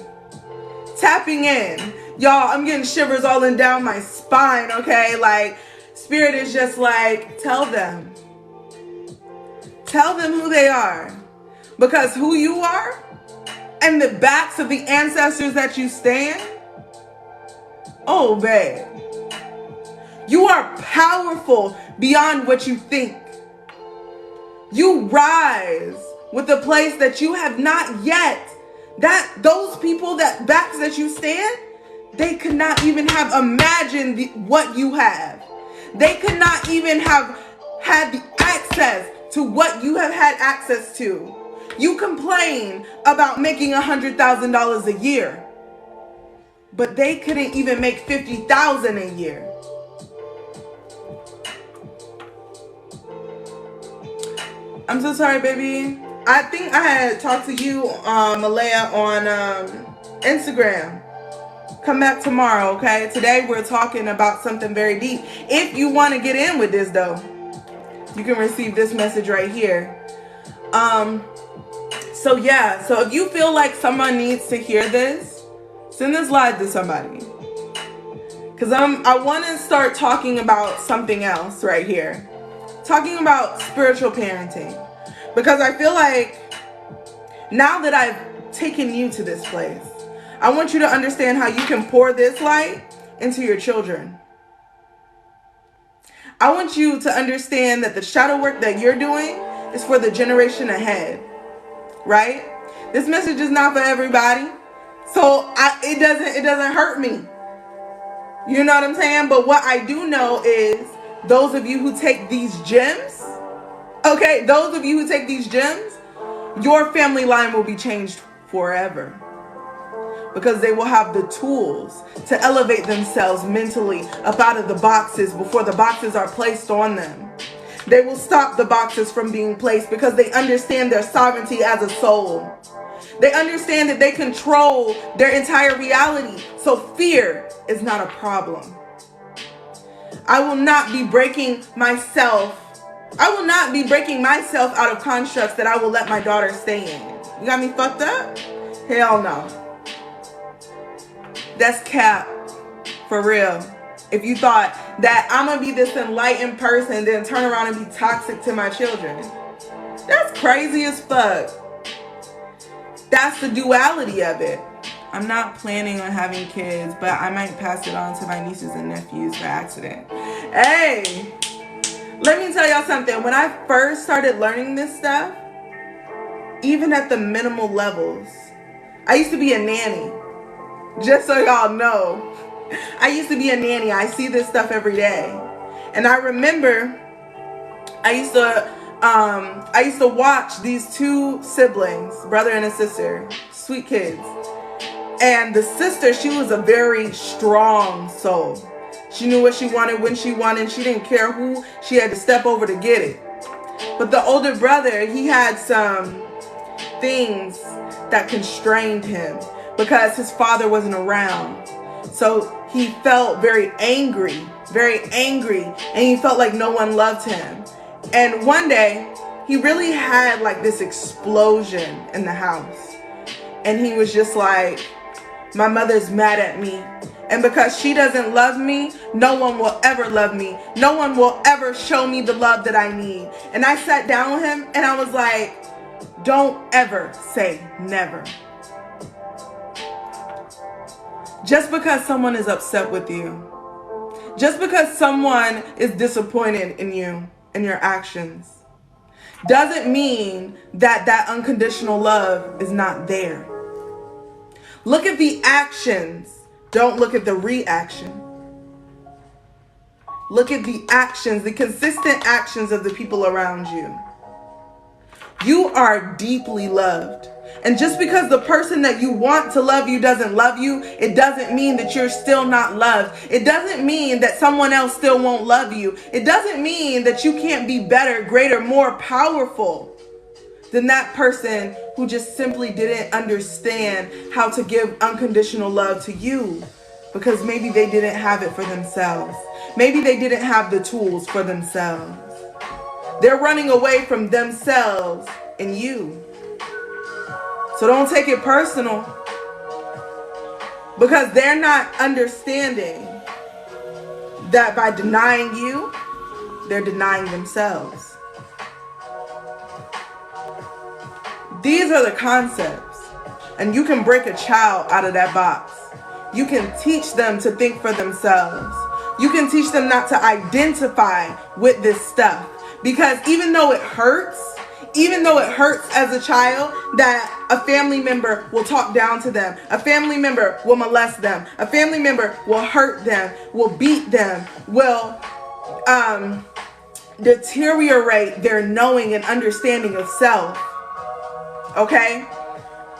Tapping in. Y'all, I'm getting shivers all in down my spine, okay? Like, Spirit is just like, tell them. Tell them who they are. Because who you are and the backs of the ancestors that you stand, oh, babe. You are powerful beyond what you think. You rise with a place that you have not yet. That those people that backs that you stand, they could not even have imagined what you have. They could not even have had the access to what you have had access to. You complain about making $100,000 a year, but they couldn't even make $50,000 a year. I'm so sorry, baby. I think I had talked to you, Malaya, on Instagram. Come back tomorrow, okay? Today we're talking about something very deep. If you want to get in with this, though, you can receive this message right here. So if you feel like someone needs to hear this, send this live to somebody. Because I want to start talking about something else right here. Talking about spiritual parenting. Because I feel like now that I've taken you to this place, I want you to understand how you can pour this light into your children. I want you to understand that the shadow work that you're doing is for the generation ahead. Right? This message is not for everybody. So it doesn't hurt me. You know what I'm saying? But what I do know is those of you who take these gems, okay, those of you who take these gems, your family line will be changed forever. Because they will have the tools to elevate themselves mentally up out of the boxes before the boxes are placed on them. They will stop the boxes from being placed because they understand their sovereignty as a soul. They understand that they control their entire reality. So fear is not a problem. I will not be breaking myself. I will not be breaking myself out of constructs that I will let my daughter stay in. You got me fucked up? Hell no. That's cap. For real. If you thought that I'm going to be this enlightened person, then turn around and be toxic to my children. That's crazy as fuck. That's the duality of it. I'm not planning on having kids, but I might pass it on to my nieces and nephews by accident. Hey, let me tell y'all something. When I first started learning this stuff, even at the minimal levels, I used to be a nanny. Just so y'all know, I used to be a nanny. I see this stuff every day. And I remember I used to watch these two siblings, brother and a sister, sweet kids. And the sister, she was a very strong soul. She knew what she wanted when she wanted. She didn't care who she had to step over to get it. But the older brother, he had some things that constrained him because his father wasn't around. So he felt very angry, and he felt like no one loved him. And one day, he really had like this explosion in the house. And he was just like, my mother's mad at me. And because she doesn't love me, no one will ever love me. No one will ever show me the love that I need. And I sat down with him and I was like, don't ever say never. Just because someone is upset with you, just because someone is disappointed in you, and your actions doesn't mean that that unconditional love is not there. Look at the actions. Don't look at the reaction. Look at the actions, the consistent actions of the people around you. You are deeply loved. And just because the person that you want to love you doesn't love you, it doesn't mean that you're still not loved. It doesn't mean that someone else still won't love you. It doesn't mean that you can't be better, greater, more powerful than that person who just simply didn't understand how to give unconditional love to you, because maybe they didn't have it for themselves. Maybe they didn't have the tools for themselves. They're running away from themselves and you. So don't take it personal, because they're not understanding that by denying you, they're denying themselves. These are the concepts, and you can break a child out of that box. You can teach them to think for themselves. You can teach them not to identify with this stuff, because even though it hurts as a child that a family member will talk down to them, a family member will molest them, a family member will hurt them, will beat them, will deteriorate their knowing and understanding of self. Okay?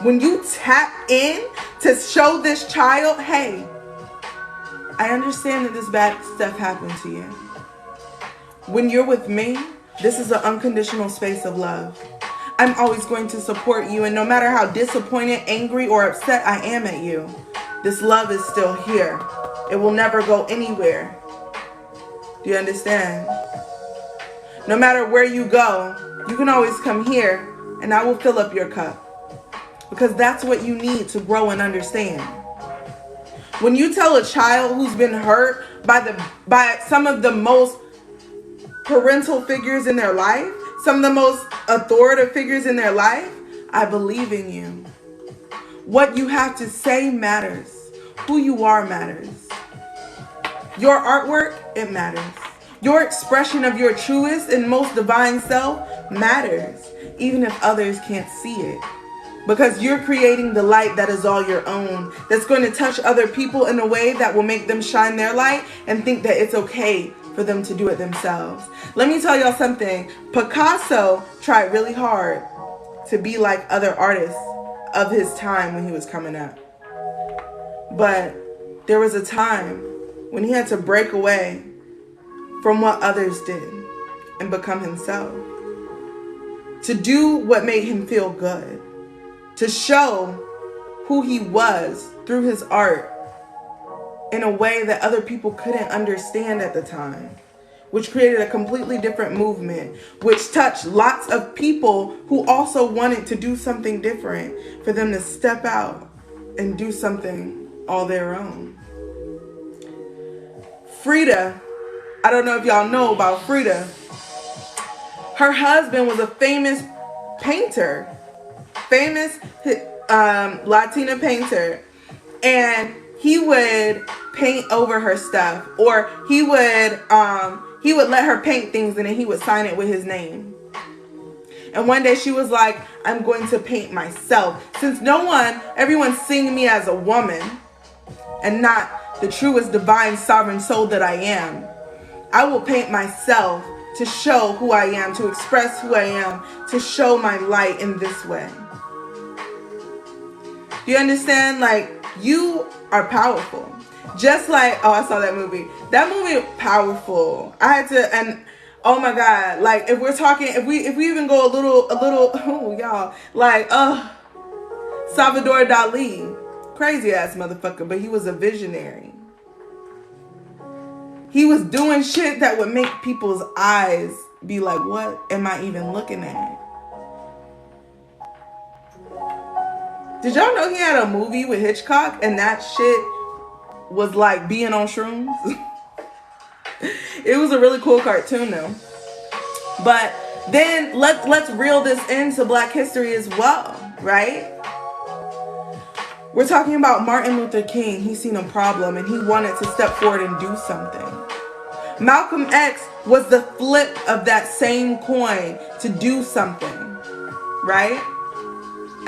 When you tap in to show this child, hey, I understand that this bad stuff happened to you. When you're with me, this is an unconditional space of love. I'm always going to support you, and no matter how disappointed, angry, or upset I am at you, this love is still here. It will never go anywhere. Do you understand? No matter where you go, you can always come here, and I will fill up your cup. Because that's what you need to grow and understand. When you tell a child who's been hurt by some of the most parental figures in their life, some of the most authoritative figures in their life, I believe in you. What you have to say matters. Who you are matters. Your artwork, it matters. Your expression of your truest and most divine self matters, even if others can't see it. Because you're creating the light that is all your own, that's going to touch other people in a way that will make them shine their light and think that it's okay for them to do it themselves. Let me tell y'all something. Picasso tried really hard to be like other artists of his time when he was coming up. But there was a time when he had to break away from what others did and become himself. To do what made him feel good. To show who he was through his art in a way that other people couldn't understand at the time, which created a completely different movement, which touched lots of people who also wanted to do something different, for them to step out and do something all their own. Frida, I don't know if y'all know about Frida. Her husband was a famous painter, famous Latina painter, and he would paint over her stuff, or he would let her paint things and then he would sign it with his name. And one day she was like, I'm going to paint myself. Since everyone's seeing me as a woman and not the truest divine sovereign soul that I am, I will paint myself to show who I am, to express who I am, to show my light in this way. Do you understand? Like, you are powerful. Just like, I saw that movie. That movie, powerful. I had to, and oh my God, like, if we're talking, if we even go a little, oh y'all, like, Salvador Dali, crazy ass motherfucker, but he was a visionary. He was doing shit that would make people's eyes be like, what am I even looking at? Did y'all know he had a movie with Hitchcock and that shit was like being on shrooms? It was a really cool cartoon though. But then let's reel this into Black history as well, right? We're talking about Martin Luther King. He seen a problem and he wanted to step forward and do something. Malcolm X was the flip of that same coin to do something, right?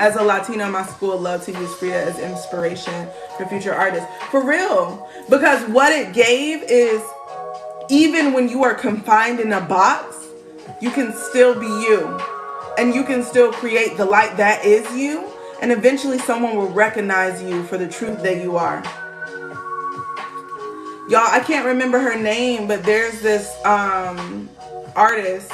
As a Latina in my school, I love to use Frida as inspiration for future artists. For real. Because what it gave is, even when you are confined in a box, you can still be you. And you can still create the light that is you. And eventually someone will recognize you for the truth that you are. Y'all, I can't remember her name, but there's this artist.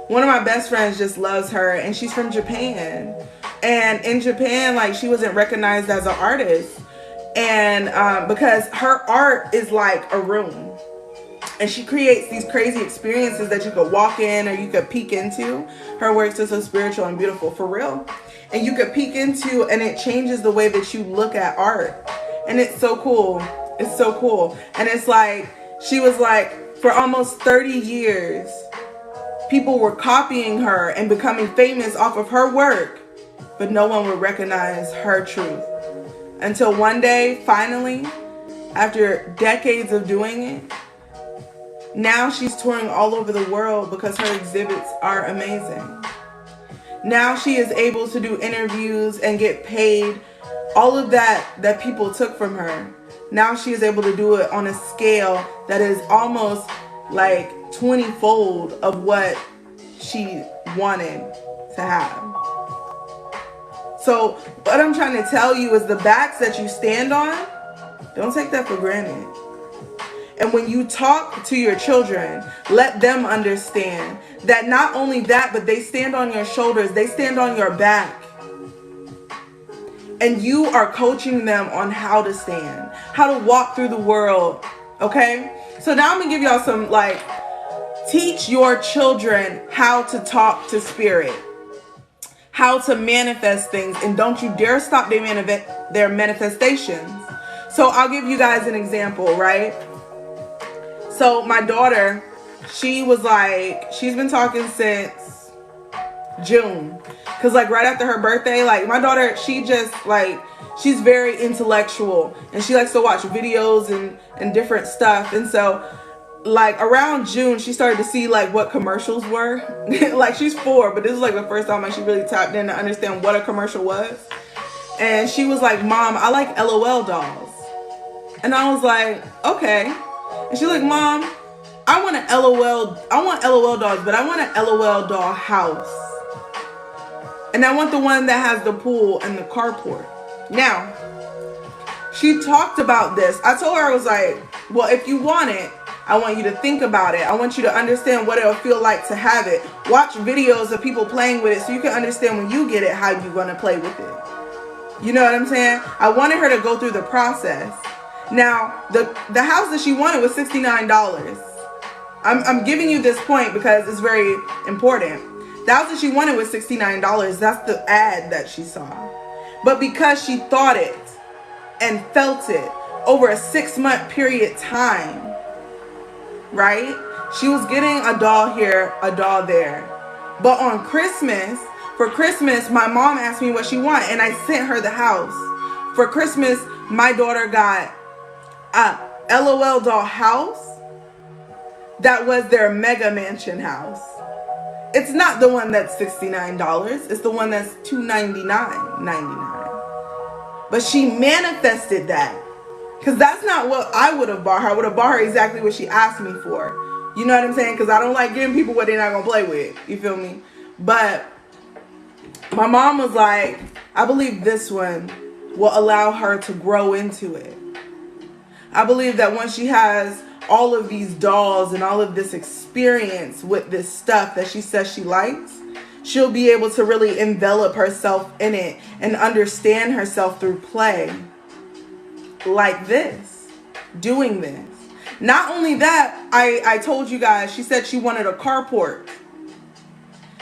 One of my best friends just loves her, and she's from Japan. And in Japan, like, she wasn't recognized as an artist. And because her art is like a room. And she creates these crazy experiences that you could walk in or you could peek into. Her works are so spiritual and beautiful, for real. And you could peek into, and it changes the way that you look at art. And it's so cool. It's so cool. And it's like, she was like, for almost 30 years, people were copying her and becoming famous off of her work, but no one would recognize her truth. Until one day, finally, after decades of doing it, now she's touring all over the world because her exhibits are amazing. Now she is able to do interviews and get paid all of that people took from her. Now she is able to do it on a scale that is almost like 20-fold of what she wanted to have. So what I'm trying to tell you is the backs that you stand on, don't take that for granted. And when you talk to your children, let them understand that not only that, but they stand on your shoulders, they stand on your back. And you are coaching them on how to stand, how to walk through the world, okay? So now I'm gonna give y'all some, like, teach your children how to talk to spirit, how to manifest things, and don't you dare stop their manifestations. So I'll give you guys an example, right? So my daughter, she was like, she's been talking since June. Because like right after her birthday, like my daughter, she just like, she's very intellectual. And she likes to watch videos and different stuff. And so like around June, she started to see like what commercials were. Like she's 4, but this is like the first time like she really tapped in to understand what a commercial was. And she was like, Mom, I like LOL dolls. And I was like, okay. And she's like, Mom, I want LOL dolls, but I want an LOL doll house. And I want the one that has the pool and the carport. Now, she talked about this. I told her, I was like, well, if you want it, I want you to think about it. I want you to understand what it'll feel like to have it. Watch videos of people playing with it so you can understand when you get it, how you're going to play with it. You know what I'm saying? I wanted her to go through the process. Now, the house that she wanted was $69. I'm giving you this point because it's very important. The house that she wanted was $69. That's the ad that she saw. But because she thought it and felt it over a 6-month period time, right? She was getting a doll here, a doll there. But on Christmas, for Christmas, my mom asked me what she wanted, and I sent her the house. For Christmas, my daughter got a LOL doll house that was their mega mansion house. It's not the one that's $69. It's the one that's $299.99. But she manifested that. Because that's not what I would have bought her. I would have bought her exactly what she asked me for. You know what I'm saying? Because I don't like giving people what they're not going to play with. You feel me? But my mom was like, I believe this one will allow her to grow into it. I believe that once she has all of these dolls and all of this experience with this stuff that she says she likes, she'll be able to really envelop herself in it and understand herself through play. Like this, doing this. Not only that, I told you guys, she said she wanted a carport.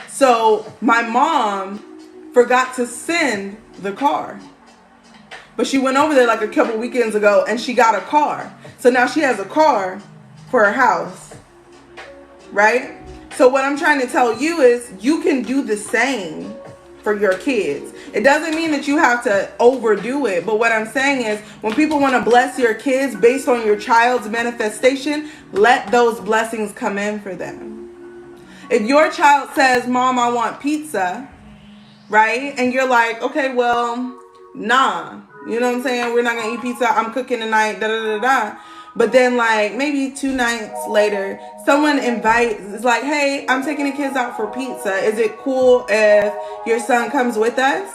So my mom forgot to send the car. But she went over there like a couple weekends ago and she got a car. So now she has a car for her house. Right? So what I'm trying to tell you is you can do the same for your kids. It doesn't mean that you have to overdo it, but what I'm saying is when people want to bless your kids based on your child's manifestation, let those blessings come in for them. If your child says, Mom, I want pizza, right? And you're like, okay, well, nah. You know what I'm saying? We're not going to eat pizza. I'm cooking tonight, da-da-da-da. But then, like, maybe 2 nights later, someone it's like, hey, I'm taking the kids out for pizza. Is it cool if your son comes with us?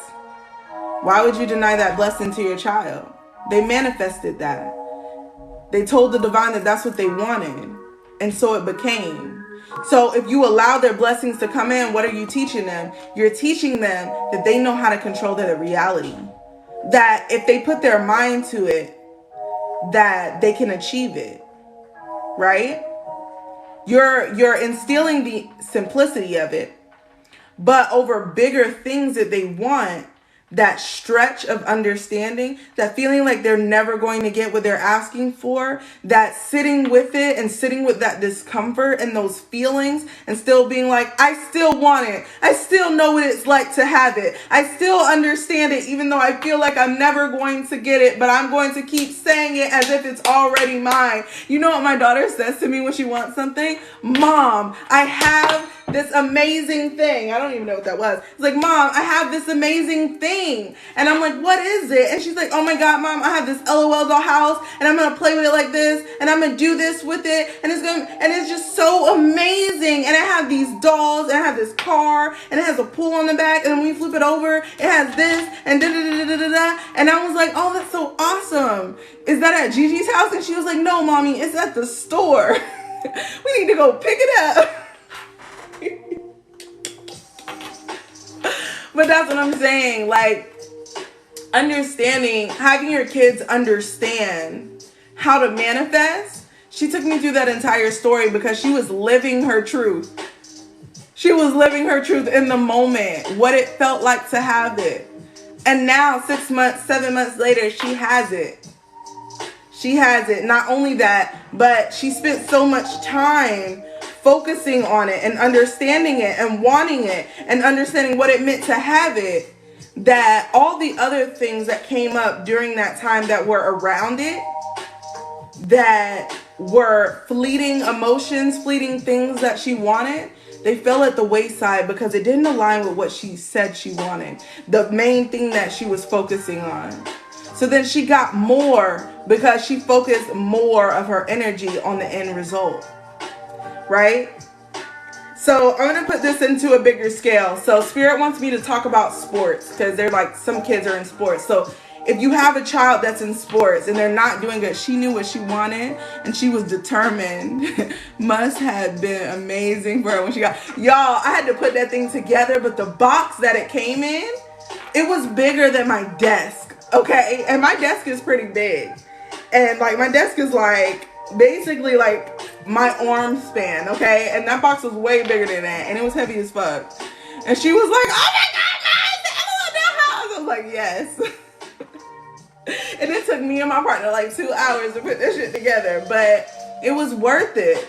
Why would you deny that blessing to your child? They manifested that. They told the divine that that's what they wanted. And so it became. So if you allow their blessings to come in, what are you teaching them? You're teaching them that they know how to control their reality. That if they put their mind to it, that they can achieve it, right? You're instilling the simplicity of it, but over bigger things that they want, that stretch of understanding, that feeling like they're never going to get what they're asking for, that sitting with it and sitting with that discomfort and those feelings and still being like, I still want it. I still know what it's like to have it. I still understand it, even though I feel like I'm never going to get it, but I'm going to keep saying it as if it's already mine. You know what my daughter says to me when she wants something? Mom, I have this amazing thing. I don't even know what that was. It's like, Mom, I have this amazing thing. And I'm like, what is it? And she's like, oh my God, Mom, I have this LOL doll house and I'm going to play with it like this and I'm going to do this with it. And it's just so amazing. And I have these dolls and I have this car and it has a pool on the back. And when you flip it over, it has this and da da da da da da. And I was like, oh, that's so awesome. Is that at Gigi's house? And she was like, no, Mommy, it's at the store. We need to go pick it up. But that's what I'm saying. Like, understanding, having your kids understand how to manifest. She took me through that entire story because she was living her truth. She was living her truth in the moment, what it felt like to have it. And now 6 months, 7 months later, she has it. She has it. Not only that, but she spent so much time focusing on it and understanding it and wanting it and understanding what it meant to have it, that all the other things that came up during that time that were around it, that were fleeting emotions, fleeting things that she wanted, they fell at the wayside because it didn't align with what she said she wanted, the main thing that she was focusing on. So then she got more because she focused more of her energy on the end result. Right? So I'm going to put this into a bigger scale. So Spirit wants me to talk about sports because they're like, some kids are in sports. So if you have a child that's in sports and they're not doing good, she knew what she wanted and she was determined. Must have been amazing for her when she got, y'all, I had to put that thing together, but the box that it came in, it was bigger than my desk. Okay. And my desk is pretty big. And like my desk is like, basically like my arm span, okay? And that box was way bigger than that, and it was heavy as fuck. And she was like, oh my God, Mom, I was like, yes. And it took me and my partner like 2 hours to put this shit together, but it was worth it.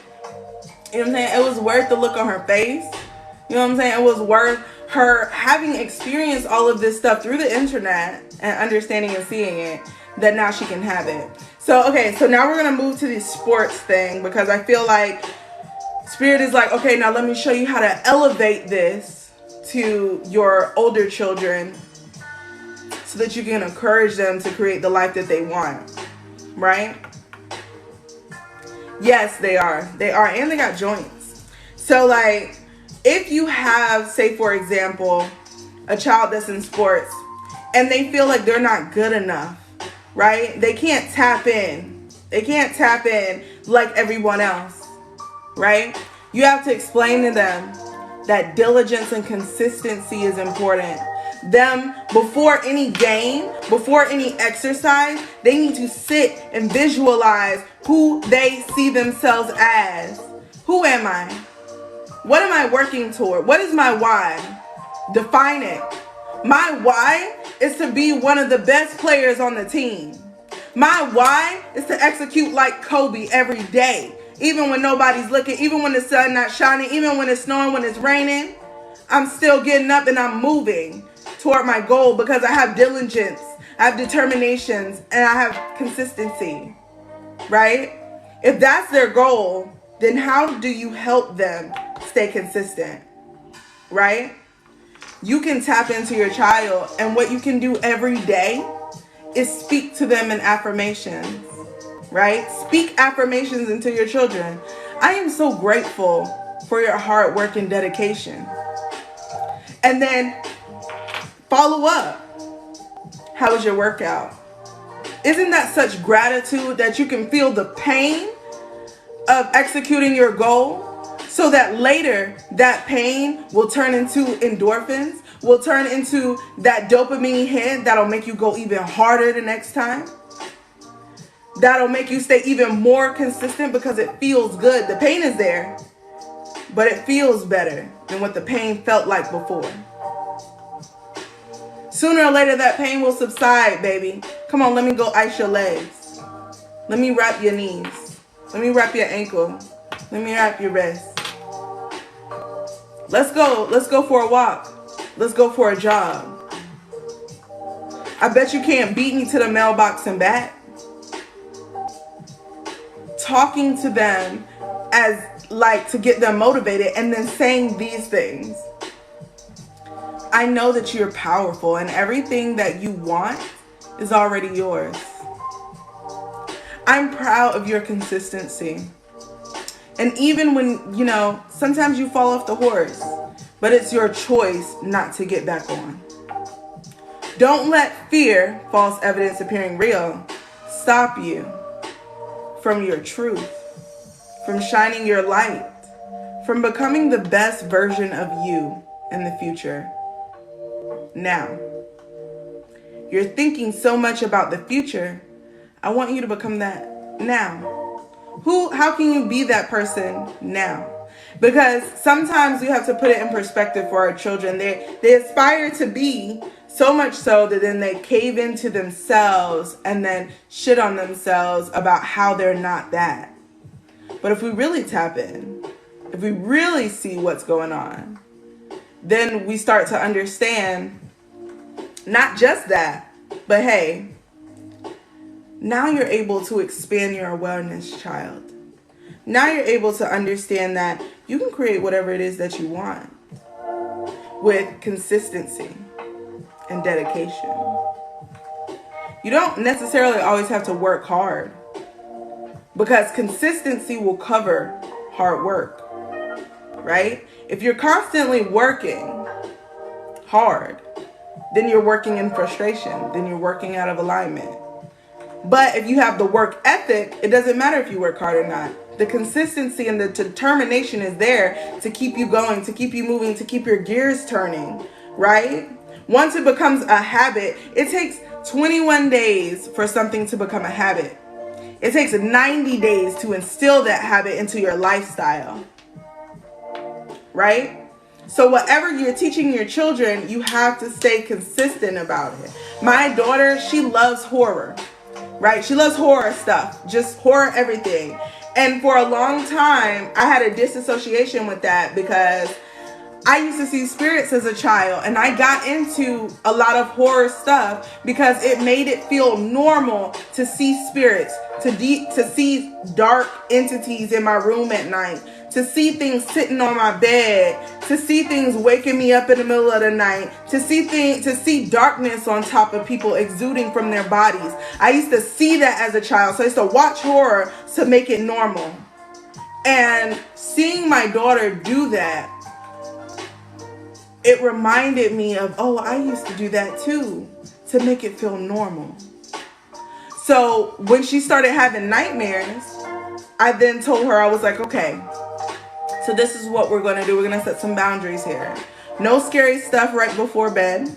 You know what I'm saying? It was worth the look on her face. You know what I'm saying? It was worth her having experienced all of this stuff through the internet and understanding and seeing it, that now she can have it. So, okay, so now we're going to move to the sports thing because I feel like Spirit is like, okay, now let me show you how to elevate this to your older children so that you can encourage them to create the life that they want, right? Yes, they are. They are, and they got joints. So, like, if you have, say, for example, a child that's in sports and they feel like they're not good enough, right? They can't tap in. They can't tap in like everyone else, right? You have to explain to them that diligence and consistency is important. Them, before any game, before any exercise, they need to sit and visualize who they see themselves as. Who am I? What am I working toward? What is my why? Define it. My why is to be one of the best players on the team. My why is to execute like Kobe every day. Even when nobody's looking, even when the sun's not shining, even when it's snowing, when it's raining. I'm still getting up and I'm moving toward my goal because I have diligence, I have determinations, and I have consistency, right? If that's their goal, then how do you help them stay consistent, right? You can tap into your child, and what you can do every day is speak to them in affirmations, right? Speak affirmations into your children. I am so grateful for your hard work and dedication. And then follow up. How was your workout? Isn't that such gratitude that you can feel the pain of executing your goal so that later that pain will turn into endorphins, will turn into that dopamine hit that'll make you go even harder the next time? That'll make you stay even more consistent because it feels good. The pain is there, but it feels better than what the pain felt like before. Sooner or later, that pain will subside, baby. Come on, let me go ice your legs. Let me wrap your knees. Let me wrap your ankle. Let me wrap your wrist. Let's go. Let's go for a walk. Let's go for a jog. I bet you can't beat me to the mailbox and back. Talking to them as like to get them motivated and then saying these things. I know that you're powerful and everything that you want is already yours. I'm proud of your consistency. And even when, sometimes you fall off the horse, but it's your choice not to get back on. Don't let fear, false evidence appearing real, stop you from your truth, from shining your light, from becoming the best version of you in the future. Now, you're thinking so much about the future. I want you to become that now. How can you be that person now? Because sometimes we have to put it in perspective for our children. They aspire to be so much so that then they cave into themselves and then shit on themselves about how they're not that. But if we really tap in, if we really see what's going on, then we start to understand not just that, but hey, now you're able to expand your awareness, child. Now you're able to understand that you can create whatever it is that you want with consistency and dedication. You don't necessarily always have to work hard because consistency will cover hard work, right? If you're constantly working hard, then you're working in frustration, then you're working out of alignment. But if you have the work ethic, it doesn't matter if you work hard or not. The consistency and the determination is there to keep you going, to keep you moving, to keep your gears turning, right? Once it becomes a habit, it takes 21 days for something to become a habit. It takes 90 days to instill that habit into your lifestyle, right? So whatever you're teaching your children, you have to stay consistent about it. My daughter, she loves horror. Right? She loves horror stuff, just horror everything. And for a long time, I had a disassociation with that because I used to see spirits as a child, and I got into a lot of horror stuff because it made it feel normal to see spirits, to see dark entities in my room at night, to see things sitting on my bed, to see things waking me up in the middle of the night, to see darkness on top of people exuding from their bodies. I used to see that as a child, so I used to watch horror to make it normal. And seeing my daughter do that, it reminded me of, oh, I used to do that too, to make it feel normal. So when she started having nightmares, I then told her, I was like, okay, so this is what we're going to do. We're going to set some boundaries here. No scary stuff right before bed,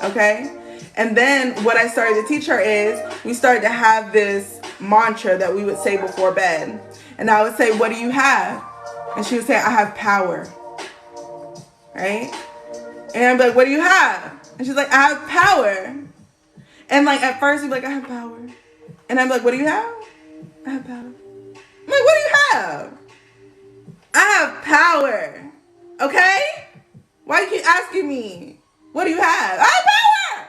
okay? And then what I started to teach her is we started to have this mantra that we would say before bed. And I would say, what do you have? And she would say, I have power, right? And I'd be like, what do you have? And she's like, I have power. And like at first he'd be like, I have power. And I'm like, what do you have? I have power. I'm like, what do you have? I have power. Okay? Why you keep asking me? What do you have? I have power!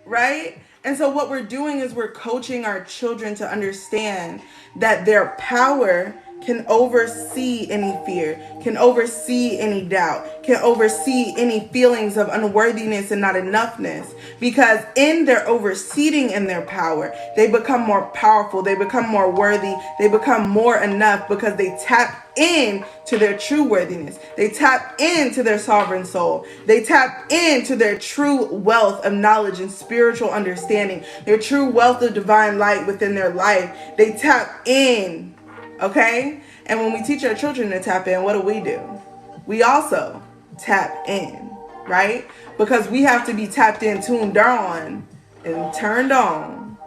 Right? And so what we're doing is we're coaching our children to understand that their power can oversee any fear, can oversee any doubt, can oversee any feelings of unworthiness and not enoughness. Because in their overseeing in their power, they become more powerful, they become more worthy, they become more enough because they tap in to their true worthiness. They tap into their sovereign soul. They tap into their true wealth of knowledge and spiritual understanding, their true wealth of divine light within their life. They tap in. Okay? And when we teach our children to tap in, what do? We also tap in, right? Because we have to be tapped in, tuned on, and turned on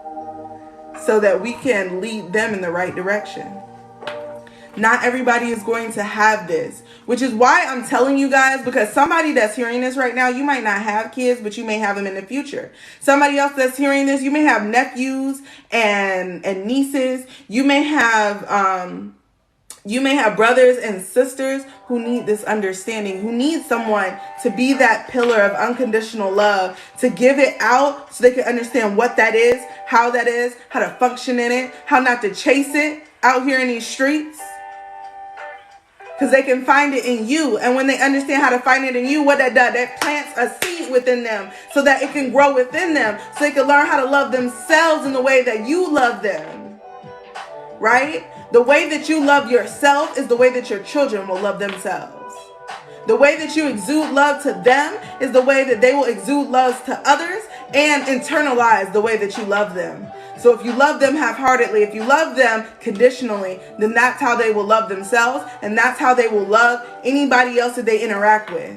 so that we can lead them in the right direction. Not everybody is going to have this, which is why I'm telling you guys, because somebody that's hearing this right now, you might not have kids, but you may have them in the future. Somebody else that's hearing this, you may have nephews and nieces. You may have brothers and sisters who need this understanding, who need someone to be that pillar of unconditional love, to give it out so they can understand what that is, how to function in it, how not to chase it out here in these streets. Because they can find it in you. And when they understand how to find it in you, what that does, that plants a seed within them so that it can grow within them. So they can learn how to love themselves in the way that you love them. Right? The way that you love yourself is the way that your children will love themselves. The way that you exude love to them is the way that they will exude love to others and internalize the way that you love them. So if you love them half-heartedly, if you love them conditionally, then that's how they will love themselves, and that's how they will love anybody else that they interact with,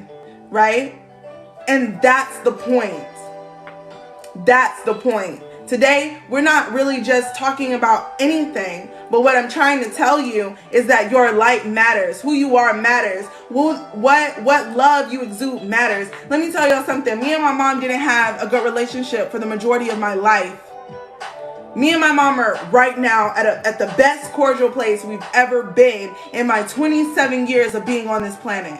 right? And that's the point. That's the point. Today, we're not really just talking about anything, but what I'm trying to tell you is that your light matters. Who you are matters. What love you exude matters. Let me tell y'all something. Me and my mom didn't have a good relationship for the majority of my life. Me and my mom are right now at the best cordial place we've ever been in my 27 years of being on this planet.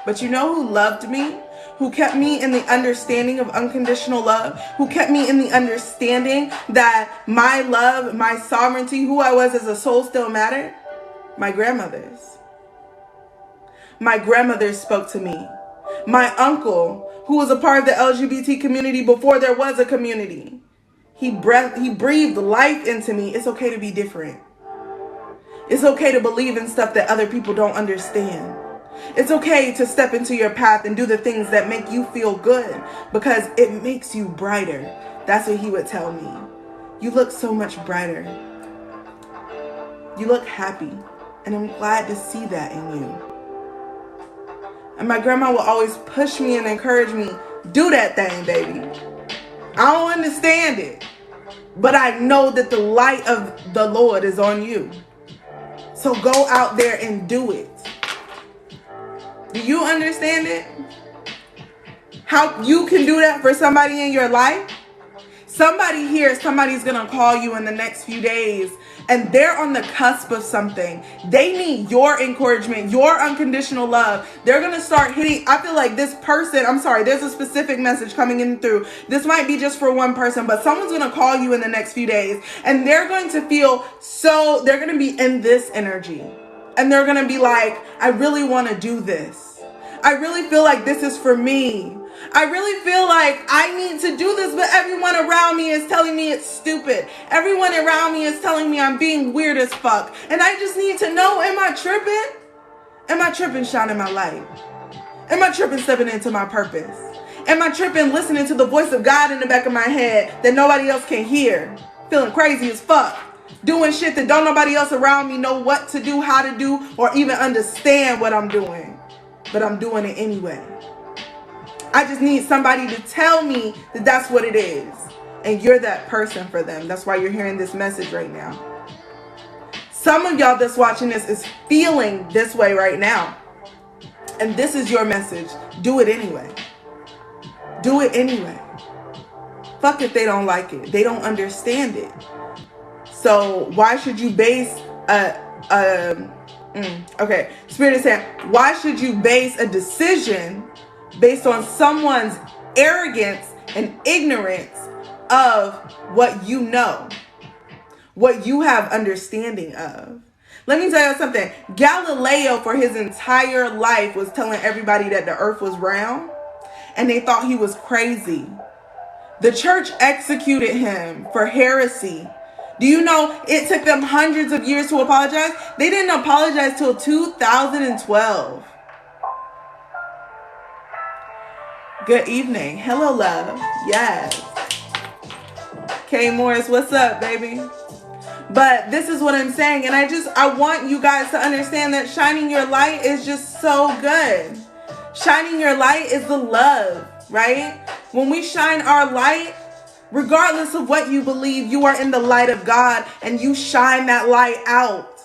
But you know who loved me? Who kept me in the understanding of unconditional love? Who kept me in the understanding that my love, my sovereignty, who I was as a soul still mattered? My grandmothers. My grandmothers spoke to me. My uncle, who was a part of the LGBT community before there was a community. He breathed life into me. It's okay to be different. It's okay to believe in stuff that other people don't understand. It's okay to step into your path and do the things that make you feel good because it makes you brighter. That's what he would tell me. You look so much brighter. You look happy. And I'm glad to see that in you. And my grandma will always push me and encourage me, do that thing, baby. I don't understand it, but I know that the light of the Lord is on you. So go out there and do it. Do you understand it? How you can do that for somebody in your life? Somebody's going to call you in the next few days and they're on the cusp of something. They need your encouragement, your unconditional love. They're going to start hitting. I feel like this person, there's a specific message coming in through. This might be just for one person, but someone's going to call you in the next few days and they're going to feel they're going to be in this energy. And they're going to be like, I really want to do this. I really feel like this is for me. I really feel like I need to do this, but everyone around me is telling me it's stupid. Everyone around me is telling me I'm being weird as fuck. And I just need to know, am I tripping? Am I tripping shining my light? Am I tripping stepping into my purpose? Am I tripping listening to the voice of God in the back of my head that nobody else can hear? Feeling crazy as fuck. Doing shit that don't nobody else around me know what to do, how to do, or even understand what I'm doing. But I'm doing it anyway. I just need somebody to tell me that that's what it is. And you're that person for them. That's why you're hearing this message right now. Some of y'all that's watching this is feeling this way right now. And this is your message. Do it anyway. Do it anyway. Fuck if they don't like it. They don't understand it. So why should you base Okay. Spirit is saying, why should you base a decision based on someone's arrogance and ignorance of what you know, what you have understanding of? Let me tell you something. Galileo, for his entire life, was telling everybody that the earth was round, and they thought he was crazy. The church executed him for heresy. Do you know it took them hundreds of years to apologize? They didn't apologize till 2012. Good evening. Hello, love. Yes. Kay Morris, what's up, baby? But this is what I'm saying, and I want you guys to understand that shining your light is just so good. Shining your light is the love, right? When we shine our light, regardless of what you believe, you are in the light of God, and you shine that light out.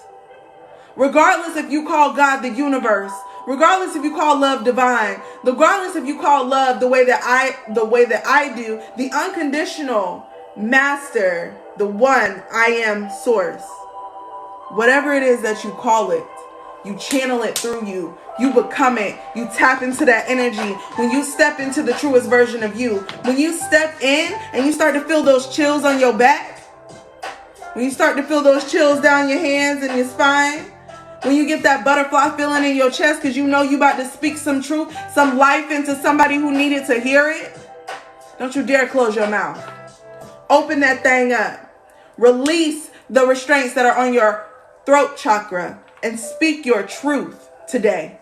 Regardless if you call God the universe, regardless if you call love divine, regardless if you call love the way that I do, the unconditional master, the one I am source. Whatever it is that you call it, you channel it through you. You become it. You tap into that energy. When you step into the truest version of you, when you step in and you start to feel those chills on your back, when you start to feel those chills down your hands and your spine, when you get that butterfly feeling in your chest because you know you about to speak some truth, some life into somebody who needed to hear it, don't you dare close your mouth. Open that thing up. Release the restraints that are on your throat chakra and speak your truth today,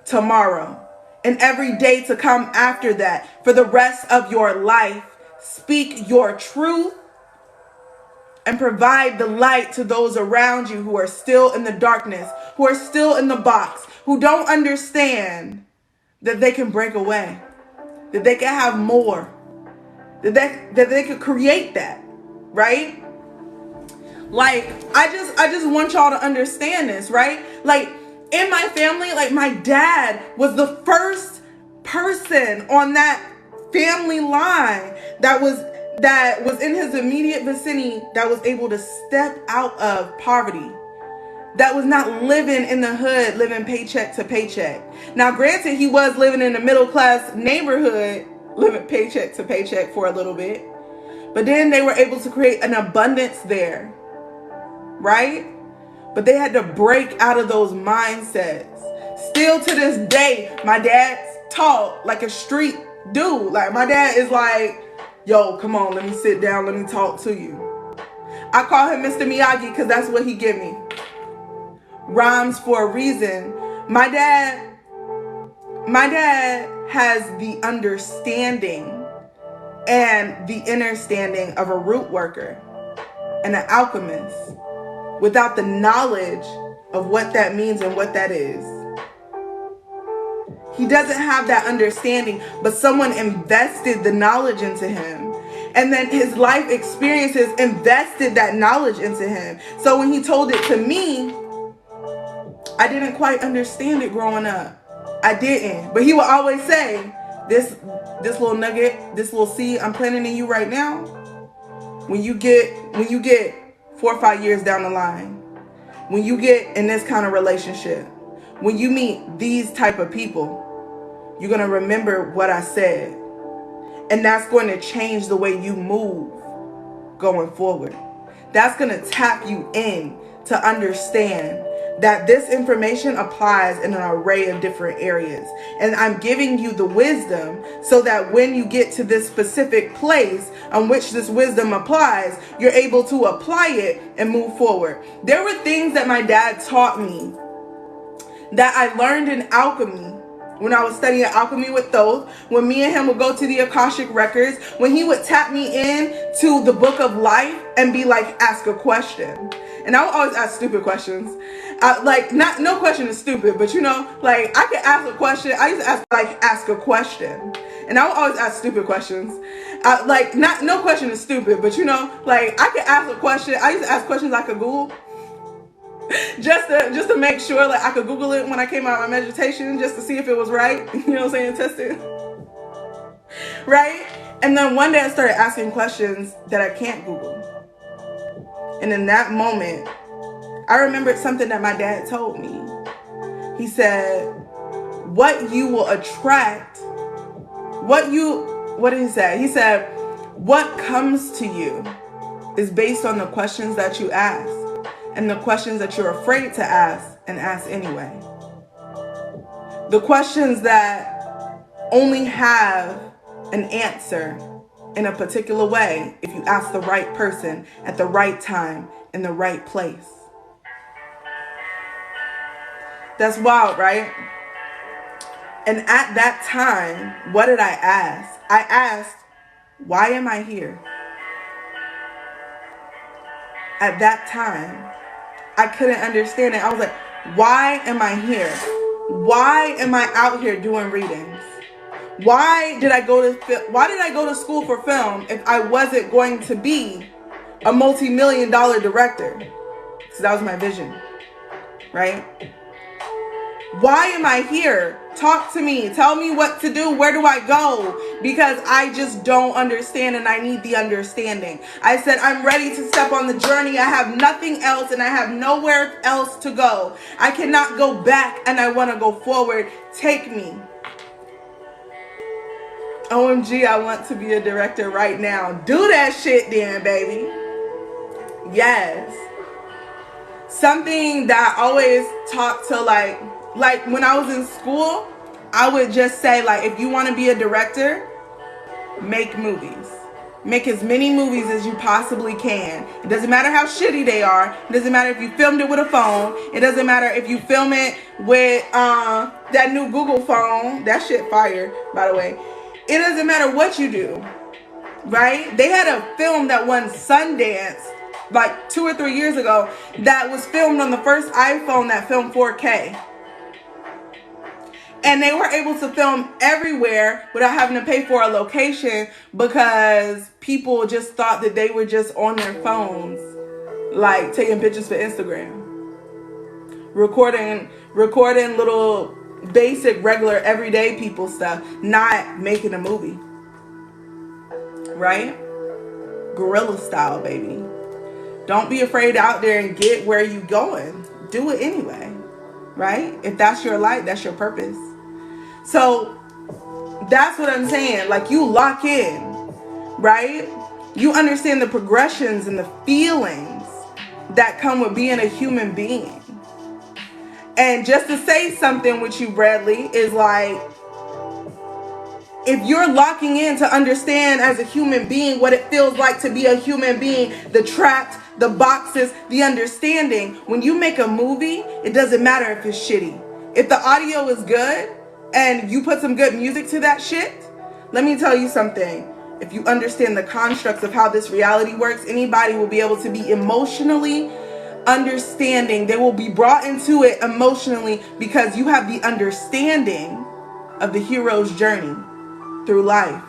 tomorrow, and every day to come after that for the rest of your life. Speak your truth and provide the light to those around you who are still in the darkness, who are still in the box, who don't understand that they can break away, that they can have more, that they could create that, right? Like, I just want y'all to understand this, right? Like, in my family, like, my dad was the first person on that family line that was in his immediate vicinity that was able to step out of poverty, that was not living in the hood, living paycheck to paycheck. Now, granted, he was living in a middle class neighborhood, living paycheck to paycheck for a little bit, but then they were able to create an abundance there, right? But they had to break out of those mindsets. Still to this day, my dad's talk like a street dude. Like, my dad is like, yo, come on, let me sit down, let me talk to you. I call him Mr. Miyagi because that's what he give me. Rhymes for a reason. My dad has the understanding and the understanding of a root worker and an alchemist without the knowledge of what that means and what that is. He doesn't have that understanding, but someone invested the knowledge into him. And then his life experiences invested that knowledge into him. So when he told it to me, I didn't quite understand it growing up. I didn't. But he would always say, this little nugget, this little seed I'm planting in you right now, when you get 4 or 5 years down the line, when you get in this kind of relationship, when you meet these type of people, you're going to remember what I said. And that's going to change the way you move going forward. That's going to tap you in to understand that this information applies in an array of different areas. And I'm giving you the wisdom so that when you get to this specific place on which this wisdom applies, you're able to apply it and move forward. There were things that my dad taught me that I learned in alchemy when I was studying alchemy with Thoth, when me and him would go to the Akashic records, when he would tap me in to the book of life and be like, ask a question. And I would always ask stupid questions. No question is stupid, but I could ask a question. I used to ask a question. And I would always ask stupid questions. No question is stupid, but I could ask a question. I used to ask questions I could Google. Just to make sure I could Google it when I came out of my meditation, just to see if it was right. You know what I'm saying? Test it. Right? And then one day I started asking questions that I can't Google. And in that moment, I remembered something that my dad told me. He said, what you will attract, what did he say? He said, what comes to you is based on the questions that you ask and the questions that you're afraid to ask and ask anyway. The questions that only have an answer in a particular way if you ask the right person at the right time in the right place. That's wild, right? And at that time, what did I ask? I asked, why am I here? At that time, I couldn't understand it. I was like, why am I here? Why am I out here doing readings? Why did I go to school for film if I wasn't going to be a multi-million-dollar director? Because that was my vision, right? Why am I here? Talk to me. Tell me what to do. Where do I go? Because I just don't understand and I need the understanding. I said, I'm ready to step on the journey. I have nothing else and I have nowhere else to go. I cannot go back and I want to go forward. Take me. OMG, I want to be a director right now. Do that shit then, baby. Yes. Something that I always talk to like when I was in school, I would just say, like, if you want to be a director, make movies. Make as many movies as you possibly can. It doesn't matter how shitty they are. It doesn't matter if you filmed it with a phone. It doesn't matter if you film it with that new Google phone. That shit fire, by the way. It doesn't matter what you do, right? They had a film that won Sundance like 2 or 3 years ago that was filmed on the first iPhone that filmed 4K. And they were able to film everywhere without having to pay for a location because people just thought that they were just on their phones, like taking pictures for Instagram. Recording little basic, regular, everyday people stuff, not making a movie. Right? Guerrilla style, baby. Don't be afraid out there and get where you going. Do it anyway. Right? If that's your light, that's your purpose. So that's what I'm saying. Like, you lock in, right? You understand the progressions and the feelings that come with being a human being. And just to say something with you, Bradley, is like, if you're locking in to understand as a human being what it feels like to be a human being, the trapped, the boxes, the understanding, when you make a movie, it doesn't matter if it's shitty. If the audio is good and you put some good music to that shit, let me tell you something. If you understand the constructs of how this reality works, anybody will be able to be emotionally understanding. They will be brought into it emotionally because you have the understanding of the hero's journey through life.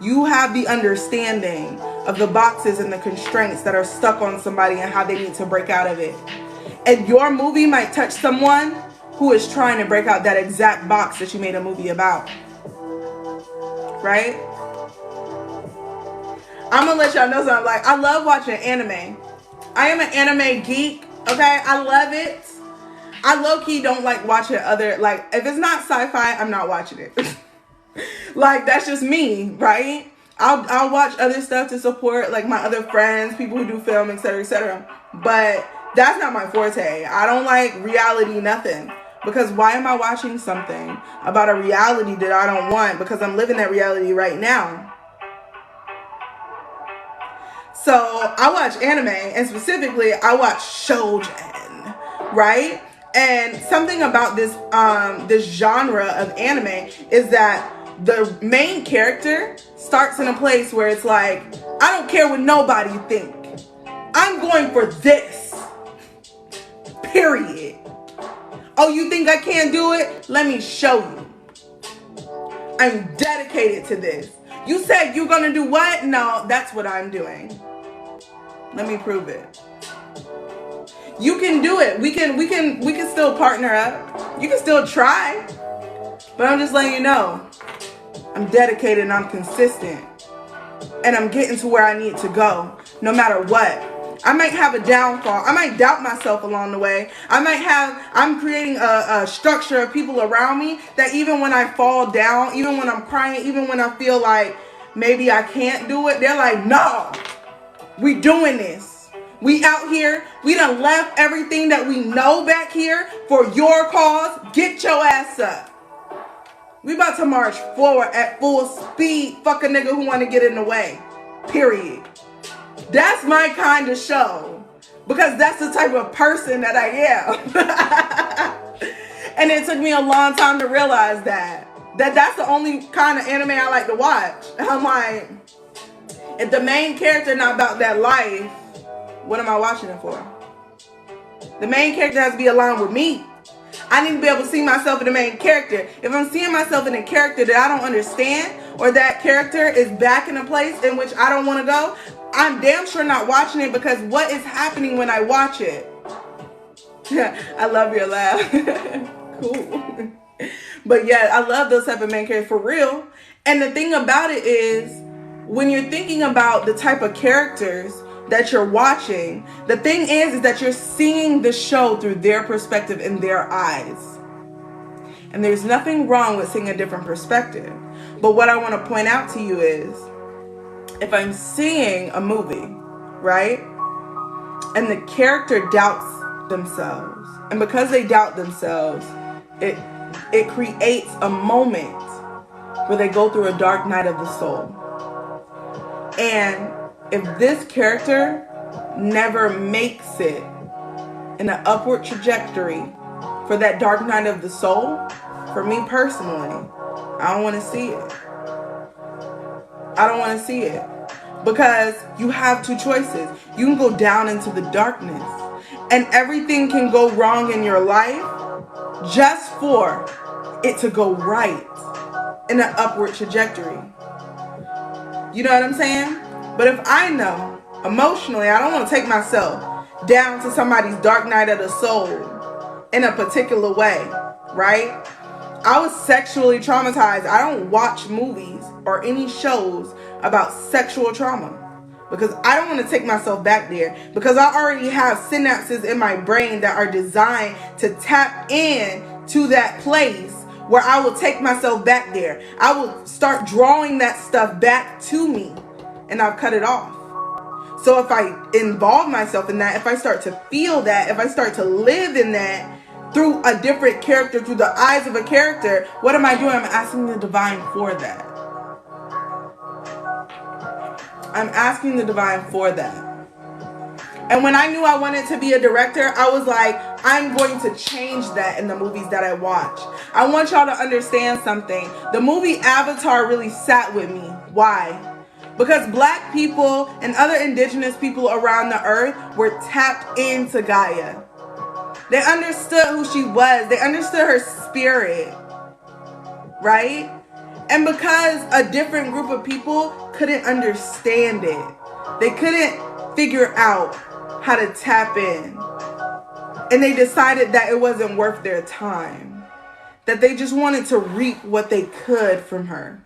You have the understanding of the boxes and the constraints that are stuck on somebody and how they need to break out of it. And your movie might touch someone who is trying to break out that exact box that you made a movie about. Right? I'm gonna let y'all know something. Like, I love watching anime. I am an anime geek. Okay? I love it. I low-key don't like watching other, like, if it's not sci-fi, I'm not watching it. Like, that's just me, right? I'll watch other stuff to support, like, my other friends, people who do film, etc., etc. But that's not my forte. I don't like reality nothing. Because why am I watching something about a reality that I don't want? Because I'm living that reality right now. So I watch anime, and specifically I watch shoujo, right? And something about this genre of anime is that the main character starts in a place where it's like, I don't care what nobody think. I'm going for this. Period. Oh, you think I can't do it? Let me show you. I'm dedicated to this. You said you're gonna do what? No, that's what I'm doing. Let me prove it. You can do it. We can still partner up. You can still try. But I'm just letting you know, I'm dedicated and I'm consistent. And I'm getting to where I need to go, no matter what. I might have a downfall. I might doubt myself along the way. I'm creating a structure of people around me that even when I fall down, even when I'm crying, even when I feel like maybe I can't do it, they're like, no, we doing this. We out here. We done left everything that we know back here for your cause. Get your ass up. We about to march forward at full speed. Fuck a nigga who want to get in the way. Period. That's my kind of show. Because that's the type of person that I am. And it took me a long time to realize that's the only kind of anime I like to watch. I'm like, if the main character not about that life, what am I watching it for? The main character has to be aligned with me. I need to be able to see myself in the main character. If I'm seeing myself in a character that I don't understand, or that character is back in a place in which I don't want to go, I'm damn sure not watching it, because what is happening when I watch it? I love your laugh. Cool. But yeah, I love those type of main characters for real. And the thing about it is, when you're thinking about the type of characters that you're watching, the thing is that you're seeing the show through their perspective and their eyes. And there's nothing wrong with seeing a different perspective. But what I want to point out to you is, if I'm seeing a movie, right, and the character doubts themselves, and because they doubt themselves, it creates a moment where they go through a dark night of the soul. And if this character never makes it in an upward trajectory for that dark night of the soul, for me personally, I don't want to see it. I don't want to see it. Because you have two choices. You can go down into the darkness, and everything can go wrong in your life just for it to go right in an upward trajectory. You know what I'm saying? But if I know emotionally, I don't want to take myself down to somebody's dark night of the soul in a particular way, right? I was sexually traumatized. I don't watch movies or any shows about sexual trauma because I don't want to take myself back there, because I already have synapses in my brain that are designed to tap in to that place where I will take myself back there. I will start drawing that stuff back to me, and I've cut it off. So if I involve myself in that, if I start to feel that, if I start to live in that through a different character, through the eyes of a character, what am I doing? I'm asking the divine for that. I'm asking the divine for that. And when I knew I wanted to be a director, I was like, I'm going to change that in the movies that I watch. I want y'all to understand something. The movie Avatar really sat with me. Why? Because black people and other indigenous people around the earth were tapped into Gaia. They understood who she was. They understood her spirit. Right? And because a different group of people couldn't understand it, they couldn't figure out how to tap in. And they decided that it wasn't worth their time. That they just wanted to reap what they could from her.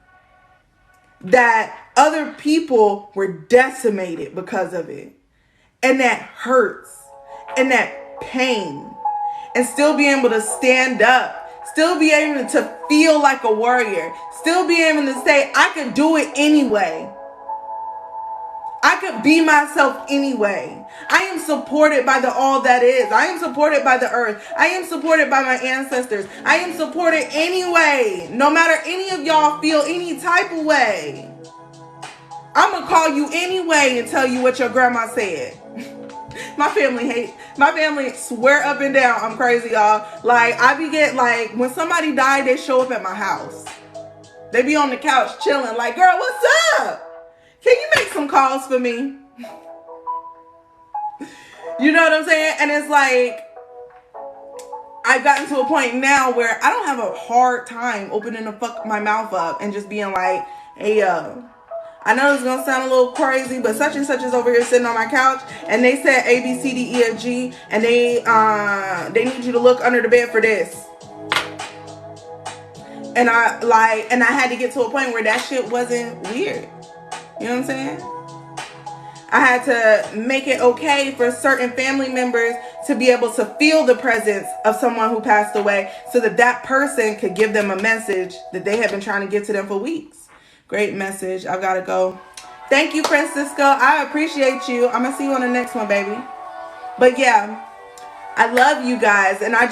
That other people were decimated because of it. And that hurts. And that pain. And still be able to stand up. Still be able to feel like a warrior. Still be able to say, I could do it anyway. I could be myself anyway. I am supported by the all that is. I am supported by the earth. I am supported by my ancestors. I am supported anyway. No matter any of y'all feel any type of way. I'm going to call you anyway and tell you what your grandma said. My family swear up and down I'm crazy, y'all. Like, I be get, like, when somebody died, they show up at my house. They be on the couch chilling like, girl, what's up? Can you make some calls for me? You know what I'm saying? And it's like, I've gotten to a point now where I don't have a hard time opening my mouth up and just being like, hey, I know it's going to sound a little crazy, but such and such is over here sitting on my couch, and they said A, B, C, D, E, F, G, and they need you to look under the bed for this. And I had to get to a point where that shit wasn't weird. You know what I'm saying? I had to make it okay for certain family members to be able to feel the presence of someone who passed away so that that person could give them a message that they had been trying to give to them for weeks. Great message. I've got to go. Thank you, Francisco. I appreciate you. I'm going to see you on the next one, baby. But yeah, I love you guys. And I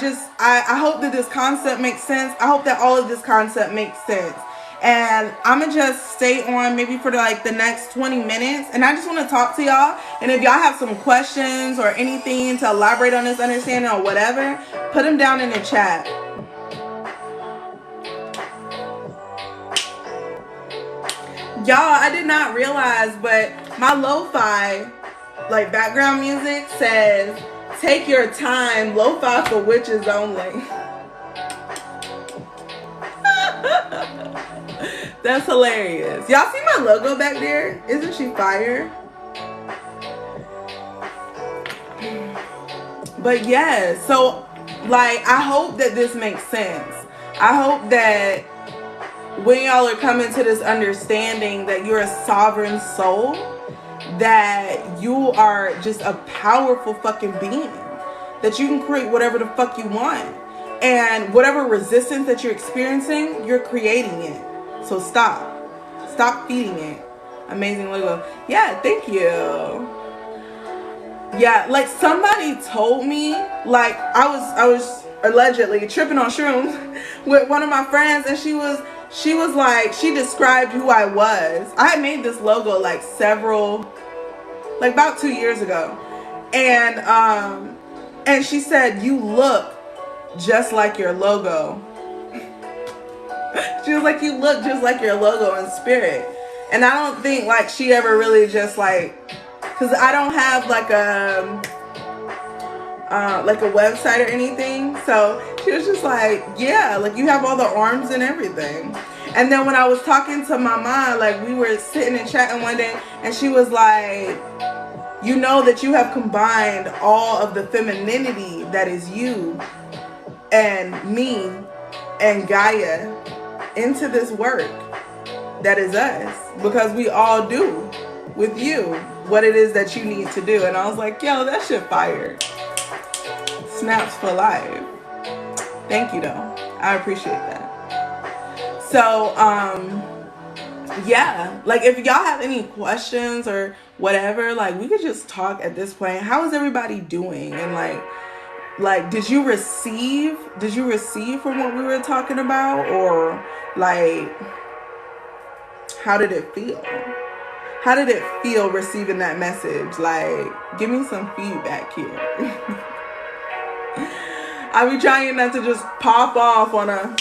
hope that this concept makes sense. I hope that all of this concept makes sense. And I'm going to just stay on maybe for like the next 20 minutes. And I just want to talk to y'all. And if y'all have some questions or anything to elaborate on this understanding or whatever, put them down in the chat. Y'all, I did not realize, but my lo-fi, like background music says, take your time, lo-fi for witches only. That's hilarious. Y'all see my logo back there? Isn't she fire? But yeah, so like I hope that this makes sense. I hope that when y'all are coming to this understanding that you're a sovereign soul, that you are just a powerful fucking being, that you can create whatever the fuck you want. And whatever resistance that you're experiencing, you're creating it. So stop feeding it. Amazing logo. Yeah, thank you. Yeah, like somebody told me, like I was allegedly tripping on shrooms with one of my friends, and she was like, she described who I was. I had made this logo like about 2 years ago, and she said, you look just like your logo. She was like, you look just like your logo in spirit. And I don't think like she ever really just like, because I don't have like a website or anything. So she was just like, yeah, like you have all the arms and everything. And then when I was talking to my mom, like we were sitting and chatting one day, and she was like, you know that you have combined all of the femininity that is you and me and Gaia into this work that is us, because we all do with you what it is that you need to do. And I was like, yo, that shit fire. Snaps for life. Thank you though. I appreciate that. So yeah, like if y'all have any questions or whatever, like we could just talk at this point. How is everybody doing? And like did you receive from what we were talking about, or like how did it feel? How did it feel receiving that message? Like, give me some feedback here. I be trying not to just pop off on a,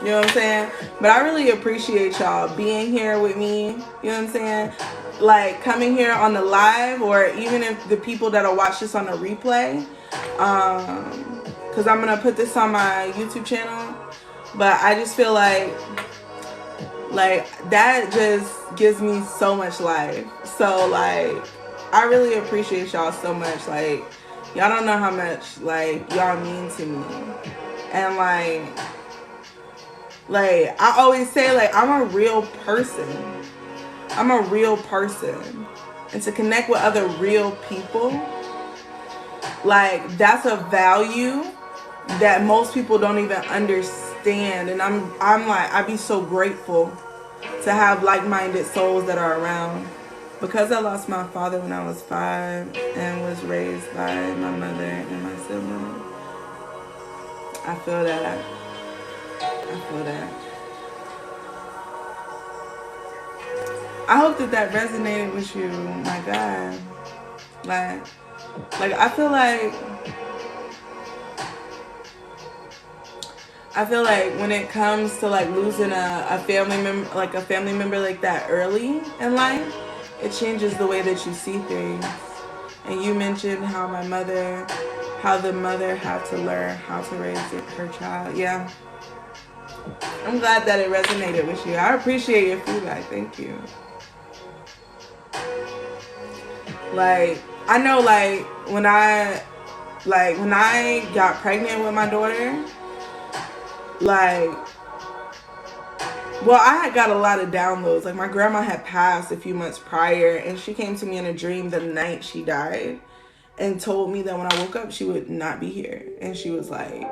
you know what I'm saying? But I really appreciate y'all being here with me, you know what I'm saying? Like coming here on the live, or even if the people that'll watch this on the replay, because I'm gonna put this on my YouTube channel. But I just feel like that just gives me so much life. So like I really appreciate y'all so much. Like y'all don't know how much like y'all mean to me. And like I always say, like I'm a real person. And to connect with other real people, like that's a value that most people don't even understand. And I'm like, I'd be so grateful to have like-minded souls that are around, because I lost my father when I was 5 and was raised by my mother and my sibling. I feel that. I hope that resonated with you, my God. Like I feel like when it comes to like losing a family member like that early in life, it changes the way that you see things. And you mentioned how the mother had to learn how to raise her child. Yeah. I'm glad that it resonated with you. I appreciate your feedback. Thank you. Like, I know like when I got pregnant with my daughter, like Well, I had got a lot of downloads. Like, my grandma had passed a few months prior, and she came to me in a dream the night she died and told me that when I woke up, she would not be here. And she was like,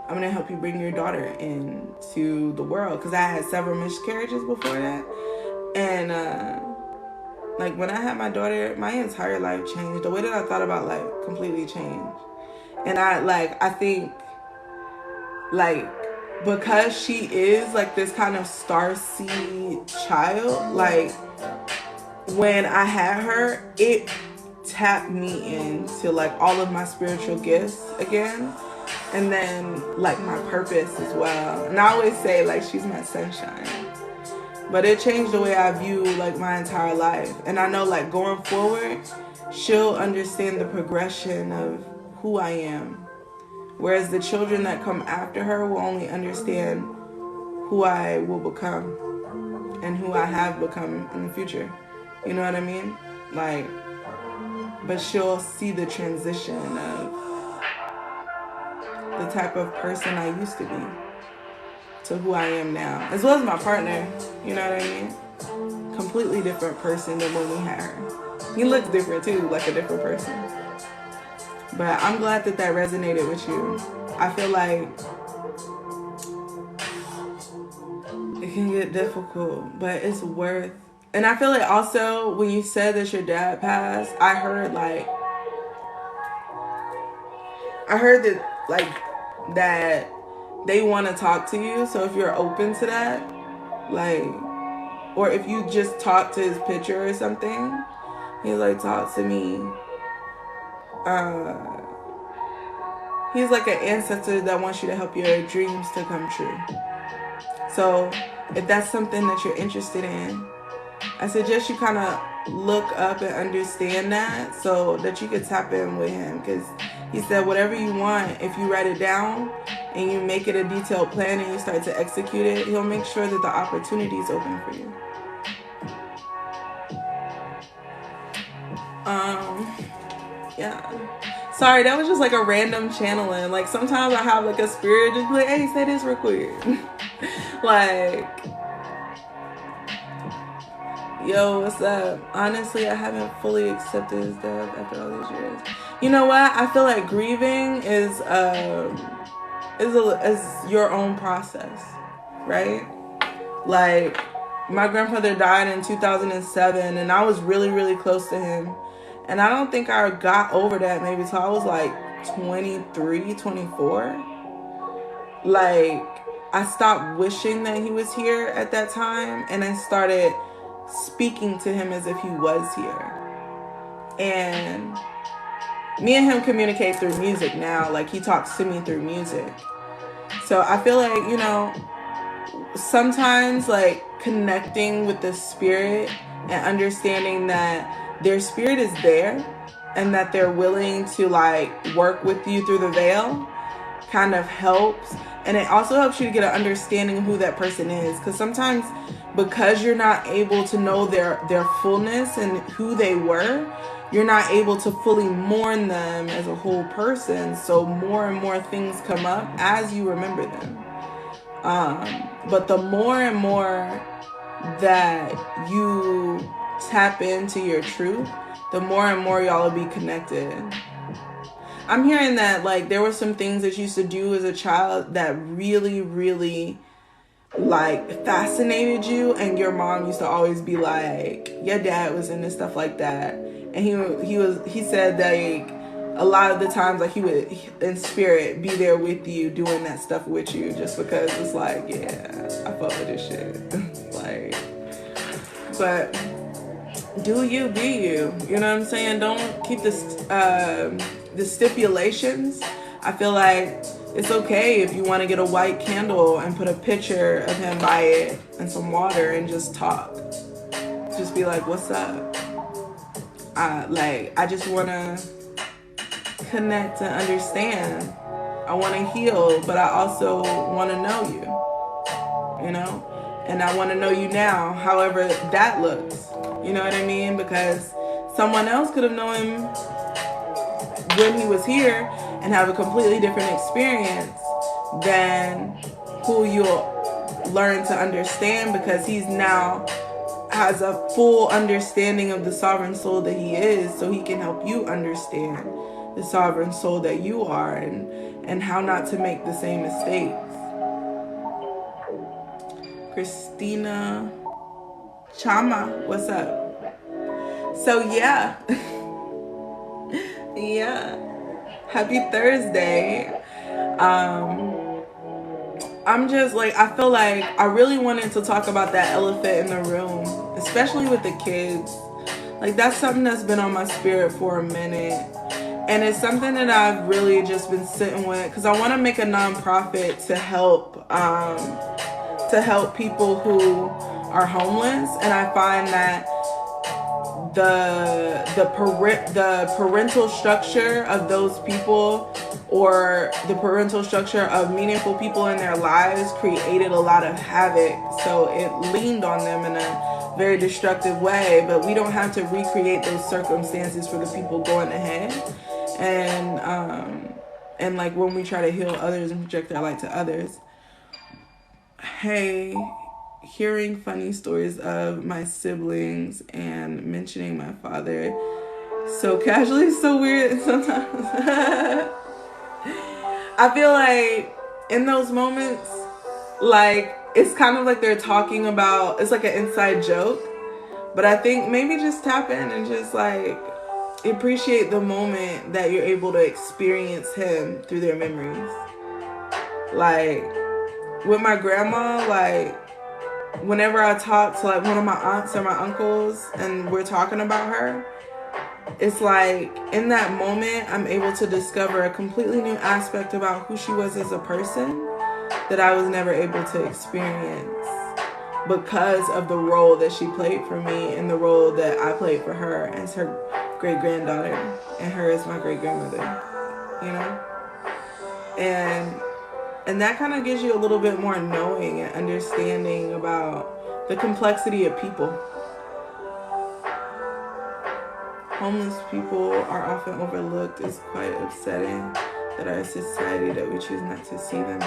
I'm going to help you bring your daughter into the world. Because I had several miscarriages before that. And, like, when I had my daughter, my entire life changed. The way that I thought about life completely changed. And I think, like, because she is like this kind of starseed child, like, when I had her, it tapped me into like all of my spiritual gifts again, and then like my purpose as well. And I always say like she's my sunshine, but it changed the way I view like my entire life. And I know like going forward, she'll understand the progression of who I am. Whereas the children that come after her will only understand who I will become and who I have become in the future. You know what I mean? Like, but she'll see the transition of the type of person I used to be to who I am now. As well as my partner. You know what I mean? Completely different person than when we had her. He looks different too, like a different person. But I'm glad that resonated with you. I feel like it can get difficult, but it's worth. And I feel like also when you said that your dad passed, I heard that like that they want to talk to you. So if you're open to that, like, or if you just talk to his picture or something, he's like, talk to me. He's like an ancestor that wants you to help your dreams to come true. So if that's something that you're interested in, I suggest you kind of look up and understand that so that you could tap in with him. Because he said whatever you want, if you write it down and you make it a detailed plan and you start to execute it, he'll make sure that the opportunity is open for you. Yeah. Sorry, that was just like a random channeling. Like sometimes I have like a spirit just be like, hey, say this real quick. Like, yo, what's up? Honestly, I haven't fully accepted his death after all these years. You know what? I feel like grieving is your own process, right? Like, my grandfather died in 2007, and I was really, really close to him. And I don't think I got over that maybe till I was like 23, 24. Like, I stopped wishing that he was here at that time, and I started speaking to him as if he was here. And me and him communicate through music now. Like, he talks to me through music. So I feel like, you know, sometimes like connecting with the spirit and understanding that their spirit is there and that they're willing to like work with you through the veil kind of helps. And it also helps you to get an understanding of who that person is, because sometimes because you're not able to know their fullness and who they were, you're not able to fully mourn them as a whole person. So more and more things come up as you remember them. But the more and more that you tap into your truth, the more and more y'all will be connected. I'm hearing that like there were some things that you used to do as a child that really, really like fascinated you, and your mom used to always be like, your dad was into stuff like that. And he said that like a lot of the times like he would in spirit be there with you doing that stuff with you, just because it's like, yeah, I fuck with this shit. Like, but do you be you, you know what I'm saying? Don't keep the stipulations. I feel like it's okay if you want to get a white candle and put a picture of him by it and some water and just talk. Just be like, what's up? I just want to connect and understand. I want to heal, but I also want to know you, you know? And I want to know you now, however that looks. You know what I mean? Because someone else could have known him when he was here and have a completely different experience than who you'll learn to understand, because he's now has a full understanding of the sovereign soul that he is, so he can help you understand the sovereign soul that you are, and how not to make the same mistakes. Christina Chama, what's up? So yeah. Yeah. Happy Thursday. I'm just like, I feel like I really wanted to talk about that elephant in the room, especially with the kids. Like, that's something that's been on my spirit for a minute. And it's something that I've really just been sitting with, because I want to make a nonprofit to help people who are homeless. And I find that the parental structure of those people, or the parental structure of meaningful people in their lives, created a lot of havoc. So it leaned on them in a very destructive way, but we don't have to recreate those circumstances for the people going ahead. And like, when we try to heal others and project our light to others. Hey, hearing funny stories of my siblings and mentioning my father so casually is so weird sometimes. I feel like in those moments, like, it's kind of like they're talking about, it's like an inside joke, but I think maybe just tap in and just like appreciate the moment that you're able to experience him through their memories. Like, with my grandma, like, whenever I talk to like one of my aunts or my uncles and we're talking about her, it's like in that moment I'm able to discover a completely new aspect about who she was as a person that I was never able to experience because of the role that she played for me and the role that I played for her as her great-granddaughter and her as my great-grandmother, you know? And that kind of gives you a little bit more knowing and understanding about the complexity of people. Homeless people are often overlooked. It's quite upsetting that our society, that we choose not to see them.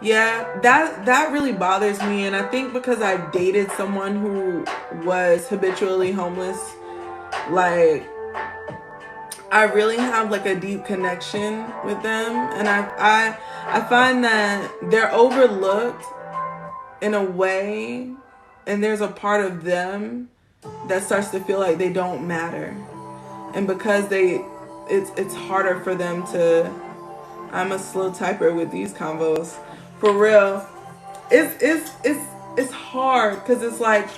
Yeah, that really bothers me. And I think because I've dated someone who was habitually homeless, like, I really have like a deep connection with them, and I find that they're overlooked in a way, and there's a part of them that starts to feel like they don't matter, and because it's harder for them to. I'm a slow typer with these convos, for real. It's hard because it's like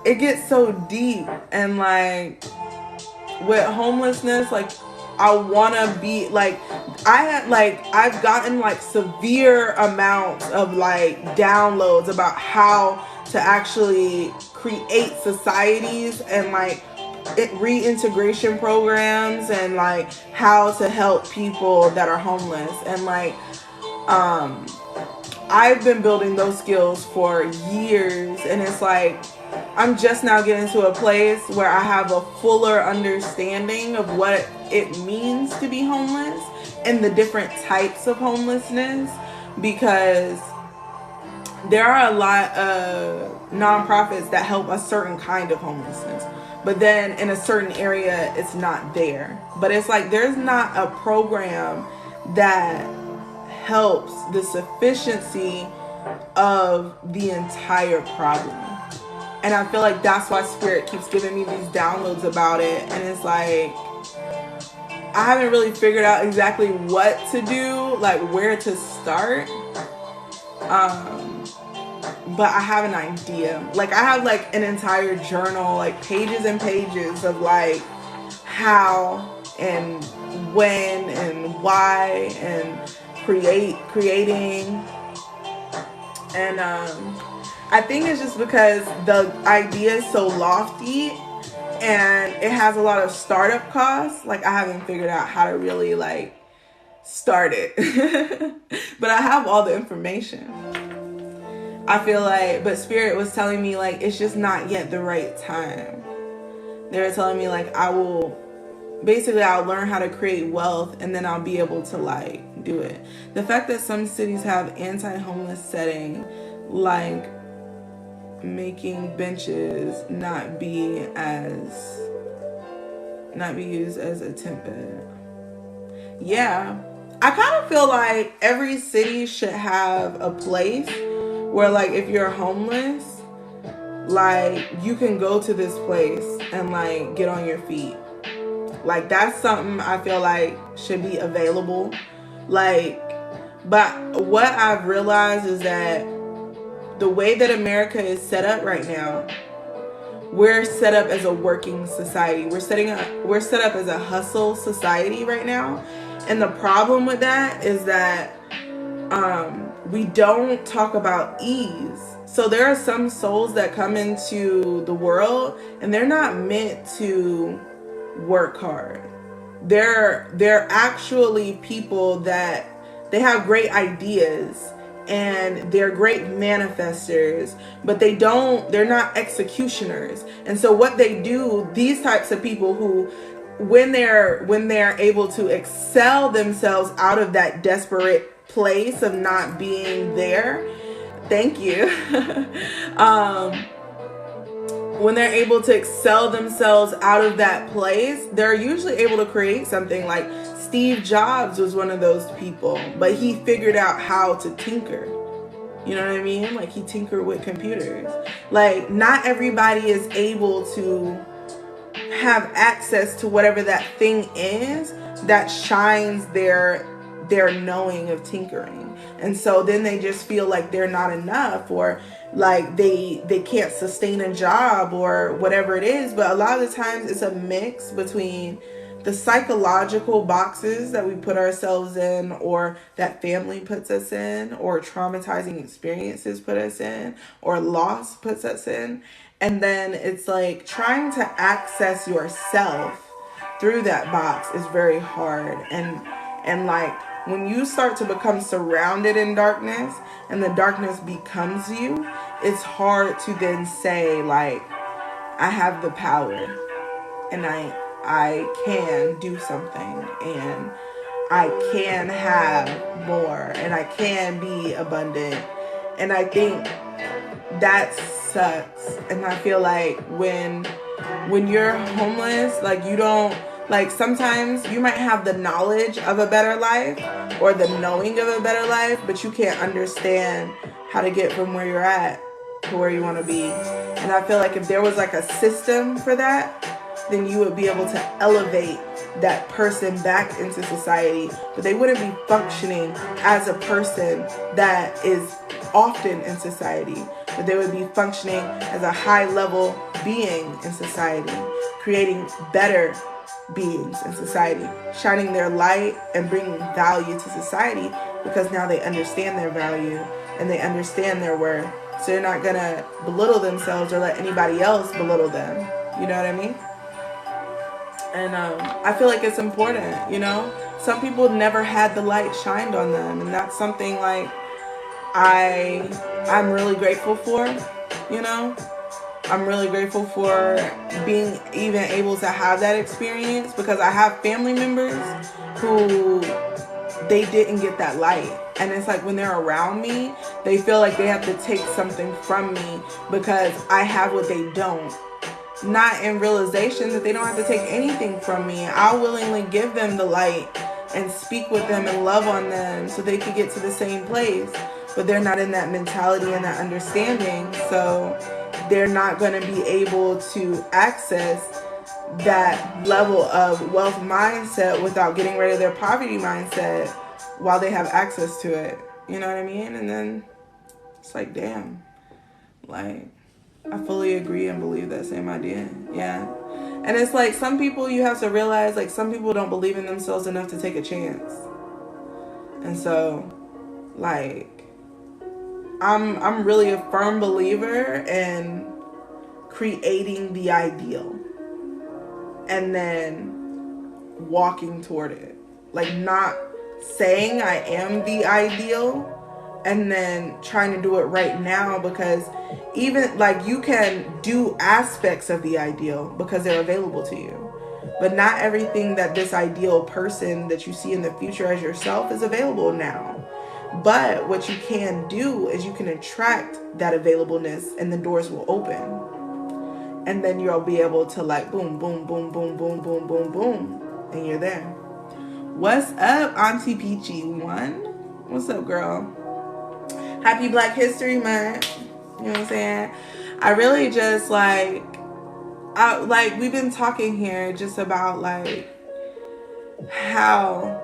it gets so deep, and like, with homelessness, like, I want to be like, I've gotten like severe amounts of like downloads about how to actually create societies and like reintegration programs, and like how to help people that are homeless. And like, I've been building those skills for years, and it's like I'm just now getting to a place where I have a fuller understanding of what it means to be homeless and the different types of homelessness, because there are a lot of nonprofits that help a certain kind of homelessness, but then in a certain area it's not there. But it's like there's not a program that helps the sufficiency of the entire problem. And I feel like that's why Spirit keeps giving me these downloads about it. And it's like, I haven't really figured out exactly what to do, like where to start. But I have an idea. Like, I have like an entire journal, like pages and pages of like how and when and why and creating. And I think it's just because the idea is so lofty and it has a lot of startup costs. Like, I haven't figured out how to really like start it. But I have all the information. I feel like, but Spirit was telling me like it's just not yet the right time. They were telling me like I'll learn how to create wealth, and then I'll be able to like do it. The fact that some cities have anti-homeless setting, like making benches not be used as a tent bed. Yeah, I kind of feel like every city should have a place where, like, if you're homeless, like, you can go to this place and, like, get on your feet. Like, that's something I feel like should be available. Like, but what I've realized is that the way that America is set up right now, we're set up as a working society. We're set up as a hustle society right now. And the problem with that is that we don't talk about ease. So there are some souls that come into the world and they're not meant to work hard. They're actually people that they have great ideas and they're great manifestors, but they're not executioners. And so what they do, these types of people who, when they're able to excel themselves out of that desperate place of not being there, thank you. When they're able to excel themselves out of that place, they're usually able to create something. Like Steve Jobs was one of those people, but he figured out how to tinker. You know what I mean? Like, he tinkered with computers. Like, not everybody is able to have access to whatever that thing is that shines their knowing of tinkering. And so then they just feel like they're not enough, or like they can't sustain a job or whatever it is. But a lot of the times it's a mix between the psychological boxes that we put ourselves in, or that family puts us in, or traumatizing experiences put us in, or loss puts us in. And then it's like trying to access yourself through that box is very hard. And like, when you start to become surrounded in darkness and the darkness becomes you, it's hard to then say, like, I have the power and I can do something, and I can have more, and I can be abundant. And I think that sucks. And I feel like when you're homeless, like, you don't, like, sometimes you might have the knowledge of a better life or the knowing of a better life, but you can't understand how to get from where you're at to where you want to be. And I feel like if there was like a system for that, then you would be able to elevate that person back into society, but they wouldn't be functioning as a person that is often in society, but they would be functioning as a high level being in society, creating better beings in society, shining their light and bringing value to society, because now they understand their value and they understand their worth. So they're not gonna belittle themselves or let anybody else belittle them. You know what I mean? And I feel like it's important, you know? Some people never had the light shined on them, and that's something like I'm really grateful for, you know? I'm really grateful for being even able to have that experience, because I have family members who they didn't get that light. And it's like when they're around me, they feel like they have to take something from me because I have what they don't. Not in realization that they don't have to take anything from me. I'll willingly give them the light and speak with them and love on them so they could get to the same place. But they're not in that mentality and that understanding. So they're not going to be able to access that level of wealth mindset without getting rid of their poverty mindset while they have access to it. You know what I mean? And then it's like, damn. Like, I fully agree and believe that same idea. Yeah. And it's like, some people, you have to realize, like, some people don't believe in themselves enough to take a chance. And so, like, I'm really a firm believer in creating the ideal and then walking toward it. Like, not saying I am the ideal and then trying to do it right now, because even like you can do aspects of the ideal because they're available to you. But not everything that this ideal person that you see in the future as yourself is available now. But what you can do is you can attract that availableness and the doors will open. And then you'll be able to like boom, boom, boom, boom, boom, boom, boom, boom. And you're there. What's up, Auntie Peachy One? What's up, girl? Happy Black History Month. You know what I'm saying? I really just like we've been talking here just about like how,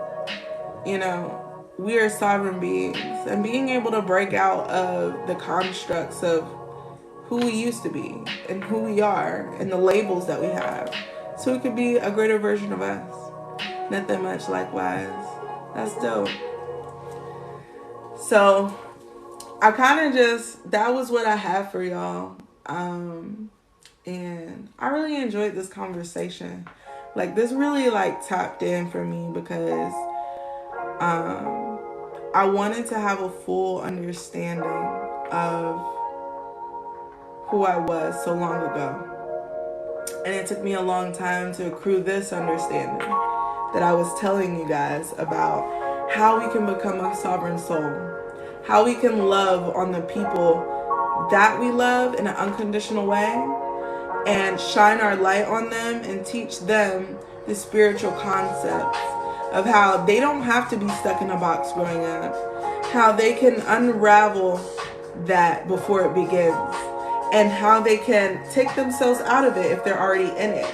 you know, we are sovereign beings and being able to break out of the constructs of who we used to be and who we are and the labels that we have so we could be a greater version of us. Nothing much likewise. That's dope. So I kind of just, that was what I have for y'all. And I really enjoyed this conversation. Like this really like tapped in for me because I wanted to have a full understanding of who I was so long ago. And it took me a long time to accrue this understanding that I was telling you guys about how we can become a sovereign soul, how we can love on the people that we love in an unconditional way and shine our light on them and teach them the spiritual concepts of how they don't have to be stuck in a box growing up, how they can unravel that before it begins, and how they can take themselves out of it if they're already in it,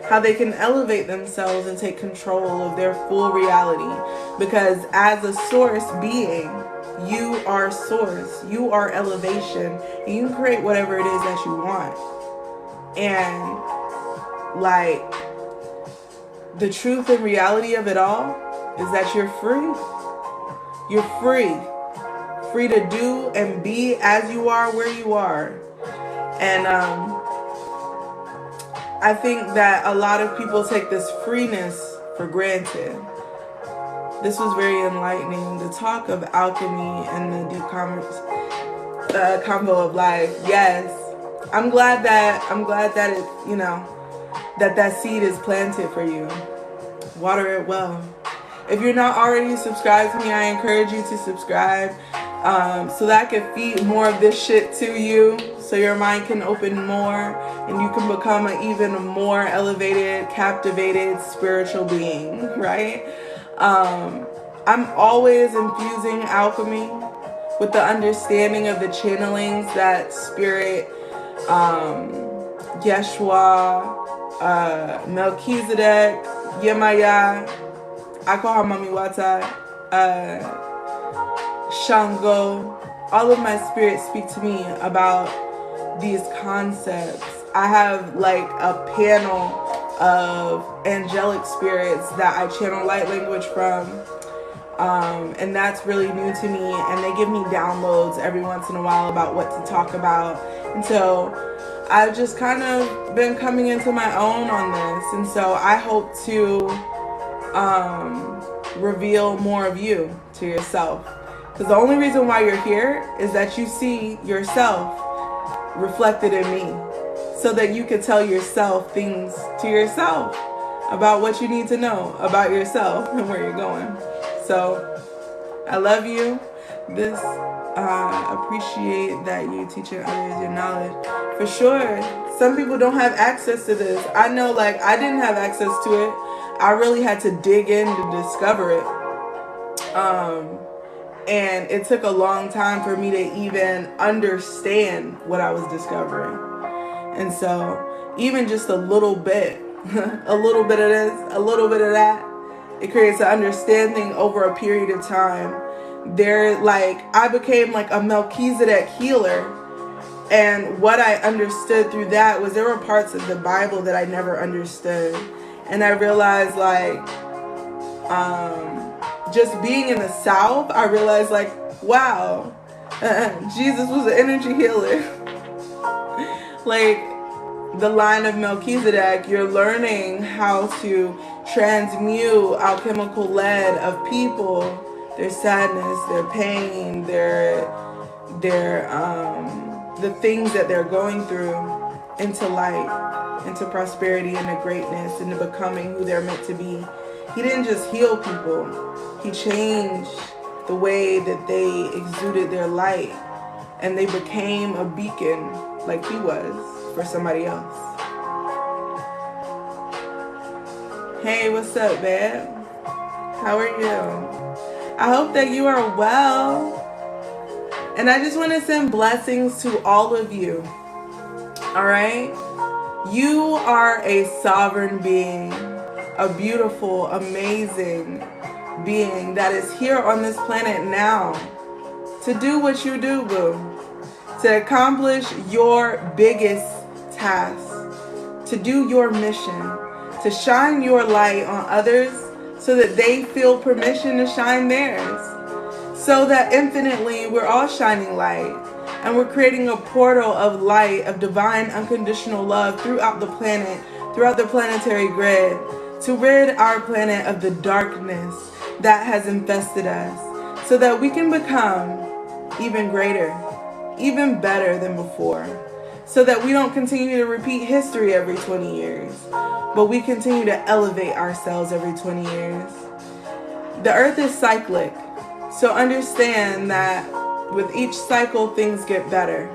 how they can elevate themselves and take control of their full reality. Because as a source being, you are source, you are elevation, and you can create whatever it is that you want. And like the truth and reality of it all is that you're free. You're free to do and be as you are, where you are. And I think that a lot of people take this freeness for granted. This was very enlightening. The talk of alchemy and the deep convo of life. Yes, I'm glad that it, you know, that seed is planted for you. Water it well. If you're not already subscribed to me, I encourage you to subscribe so that I can feed more of this shit to you, so your mind can open more and you can become an even more elevated, captivated spiritual being, right? I'm always infusing alchemy with the understanding of the channelings that Spirit, Yeshua, Melchizedek, Yemaya, I call her Mami Wata, Shango, all of my spirits speak to me about these concepts. I have like a panel of angelic spirits that I channel light language from. And that's really new to me, and they give me downloads every once in a while about what to talk about. And so I've just kind of been coming into my own on this, and so I hope to reveal more of you to yourself, because the only reason why you're here is that you see yourself reflected in me, so that you can tell yourself things to yourself about what you need to know about yourself and where you're going. So I love you. This appreciate that you teaching others your knowledge. For sure, some people don't have access to this. I know, like, I didn't have access to it. I really had to dig in to discover it. And it took a long time for me to even understand what I was discovering. And so even just a little bit, a little bit of this, a little bit of that, it creates an understanding over a period of time. I became like a Melchizedek healer. And what I understood through that was there were parts of the Bible that I never understood. And I realized, like, just being in the South, I realized, like, wow, Jesus was an energy healer. Like, the line of Melchizedek, you're learning how to transmute alchemical lead of people, their sadness, their pain, the things that they're going through into light. into prosperity, into greatness, into becoming who they're meant to be. He didn't just heal people. He changed the way that they exuded their light, and they became a beacon like he was for somebody else. Hey, what's up, babe? How are you? I hope that you are well. And I just want to send blessings to all of you. All right? You are a sovereign being, a beautiful, amazing being that is here on this planet now to do what you do, boo. To accomplish your biggest task, to do your mission, to shine your light on others so that they feel permission to shine theirs. So that infinitely we're all shining light, and we're creating a portal of light, of divine unconditional love throughout the planet, throughout the planetary grid, to rid our planet of the darkness that has infested us, so that we can become even greater, even better than before, so that we don't continue to repeat history every 20 years, but we continue to elevate ourselves every 20 years. The earth is cyclic, so understand that with each cycle, things get better.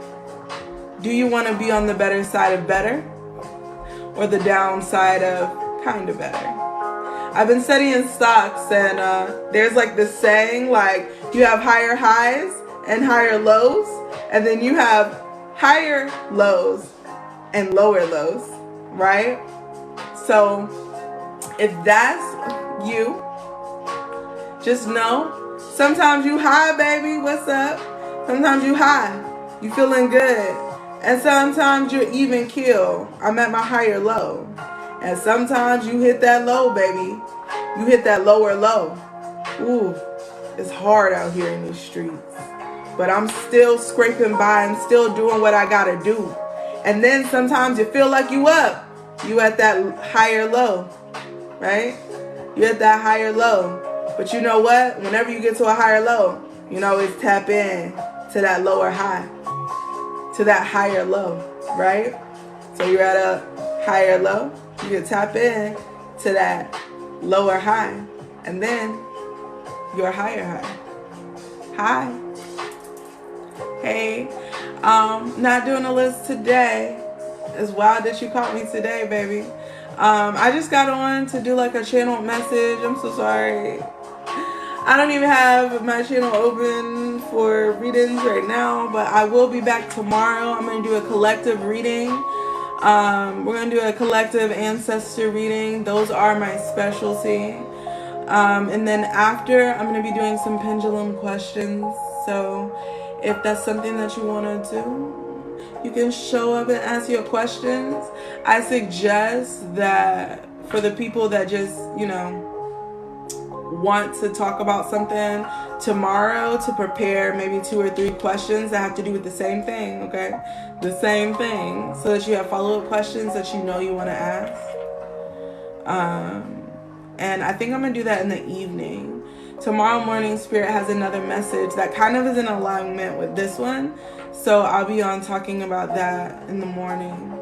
Do you want to be on the better side of better, or the downside of kind of better? I've been studying stocks, and there's like this saying, like, you have higher highs and higher lows, and then you have higher lows and lower lows, right? So if that's you, just know sometimes you high, baby, what's up? Sometimes you high, you feeling good. And sometimes you're even keel. I'm at my higher low. And sometimes you hit that low, baby. You hit that lower low. Ooh, it's hard out here in these streets. But I'm still scraping by. I'm still doing what I gotta do. And then sometimes you feel like you up. You at that higher low, right? You at that higher low. But you know what? Whenever you get to a higher low, you can always tap in to that lower high, to that higher low, right? So you're at a higher low, you can tap in to that lower high, and then your higher high. Hi. Hey, not doing a list today. It's wild that you caught me today, baby. I just got on to do like a channel message. I'm so sorry. I don't even have my channel open for readings right now, but I will be back tomorrow. I'm going to do a collective reading. We're going to do a collective ancestor reading. Those are my specialty. And then after, I'm going to be doing some pendulum questions. So if that's something that you want to do, you can show up and ask your questions. I suggest that for the people that just, want to talk about something tomorrow, to prepare maybe 2 or 3 questions that have to do with the same thing, okay? The same thing, so that you have follow-up questions that you know you want to ask. And I think I'm going to do that in the evening. Tomorrow morning, Spirit has another message that kind of is in alignment with this one. So I'll be on talking about that in the morning.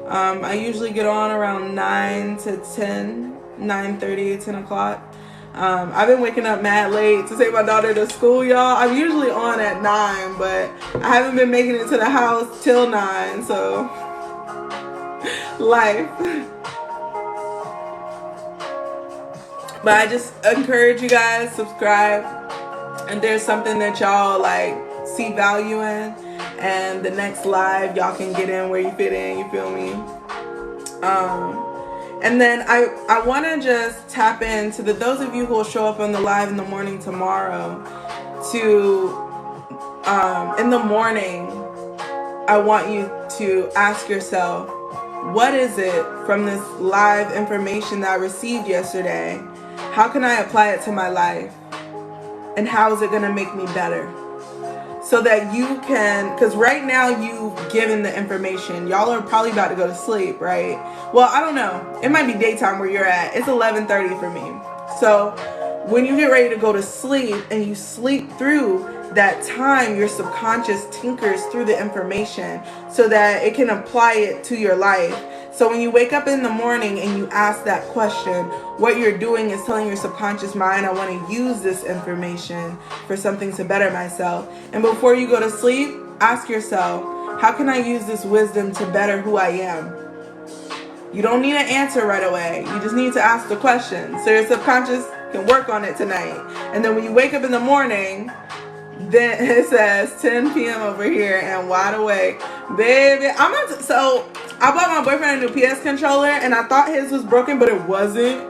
I usually get on around 9 to 10, 9:30, 10 o'clock. I've been waking up mad late to take my daughter to school, y'all. I'm usually on at 9, but I haven't been making it to the house till 9, so life. But I just encourage you guys, subscribe, and there's something that y'all like see value in, and the next live y'all can get in where you fit in, you feel me? And then I want to just tap into those of you who will show up on the live in the morning tomorrow to, in the morning, I want you to ask yourself, what is it from this live information that I received yesterday? How can I apply it to my life? And how is it going to make me better? So that you can, because right now you've given the information. Y'all are probably about to go to sleep, right? Well, I don't know. It might be daytime where you're at. It's 11:30 for me. So when you get ready to go to sleep and you sleep through that time, your subconscious tinkers through the information so that it can apply it to your life, So when you wake up in the morning and you ask that question, what you're doing is telling your subconscious mind, I want to use this information for something to better myself. And before you go to sleep, ask yourself, how can I use this wisdom to better who I am? You don't need an answer right away. You just need to ask the question so your subconscious can work on it tonight. And then when you wake up in the morning, then it says 10 p.m. over here and wide awake. Baby, so I bought my boyfriend a new PS controller and I thought his was broken, but it wasn't.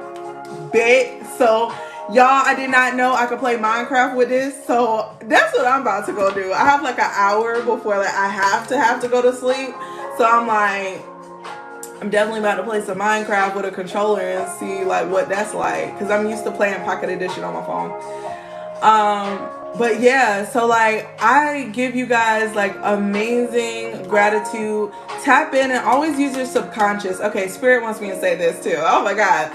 So y'all, I did not know I could play Minecraft with this. So that's what I'm about to go do. I have like an hour before like I have to go to sleep. So I'm like, I'm definitely about to play some Minecraft with a controller and see like what that's like, because I'm used to playing Pocket Edition on my phone. But yeah, so like I give you guys like amazing gratitude. Tap in and always use your subconscious. Okay, Spirit wants me to say this too. Oh my God.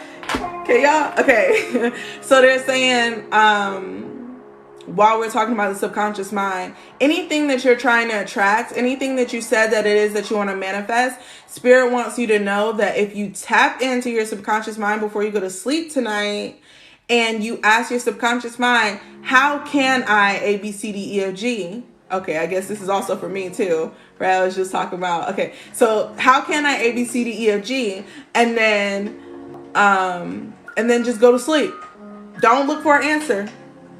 Okay, y'all. Okay. So they're saying, while we're talking about the subconscious mind, anything that you're trying to attract, anything that you said that it is that you want to manifest, Spirit wants you to know that if you tap into your subconscious mind before you go to sleep tonight, and you ask your subconscious mind, how can I A, B, C, D, E, F, G? Okay, I guess this is also for me too, right? I was just talking about, okay, so how can I A, B, C, D, E, F, G? And then just go to sleep. Don't look for an answer.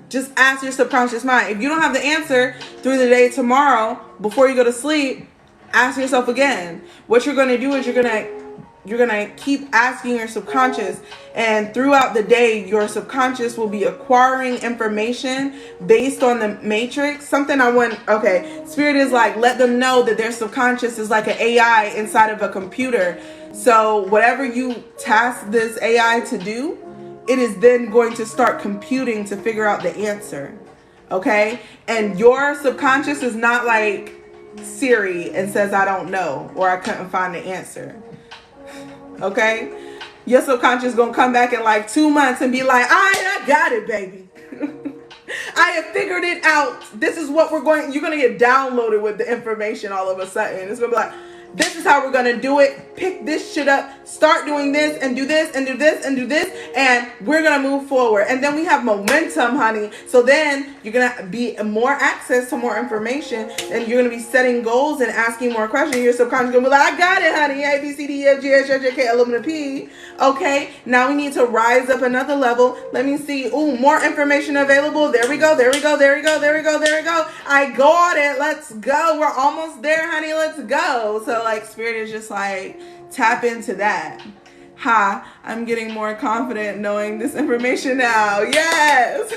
Just ask your subconscious mind. If you don't have the answer through the day tomorrow, before you go to sleep, ask yourself again. What you're going to do is you're going to keep asking your subconscious, and throughout the day your subconscious will be acquiring information based on the matrix. Spirit is like, let them know that their subconscious is like an AI inside of a computer. So whatever you task this AI to do, it is then going to start computing to figure out the answer. Okay? And your subconscious is not like Siri and says, I don't know, or I couldn't find the answer. Okay? Your subconscious gonna come back in like 2 months and be like, I got it, baby. I have figured it out. This is what you're gonna get downloaded with the information all of a sudden. It's gonna be like, this is how we're gonna do it. Pick this shit up. Start doing this and do this and do this and do this, and we're gonna move forward. And then we have momentum, honey. So then you're gonna be more access to more information, and you're gonna be setting goals and asking more questions. Your subconscious gonna be like, I got it, honey. A, B, C, D, E, F, G, H, I, J, K, L, M, N, P. Okay, now we need to rise up another level. Let me see. Ooh, more information available. There we go. There we go. There we go. There we go. There we go. I got it. Let's go. We're almost there, honey. Let's go. So like Spirit is just like, tap into that. I'm getting more confident knowing this information now. Yes.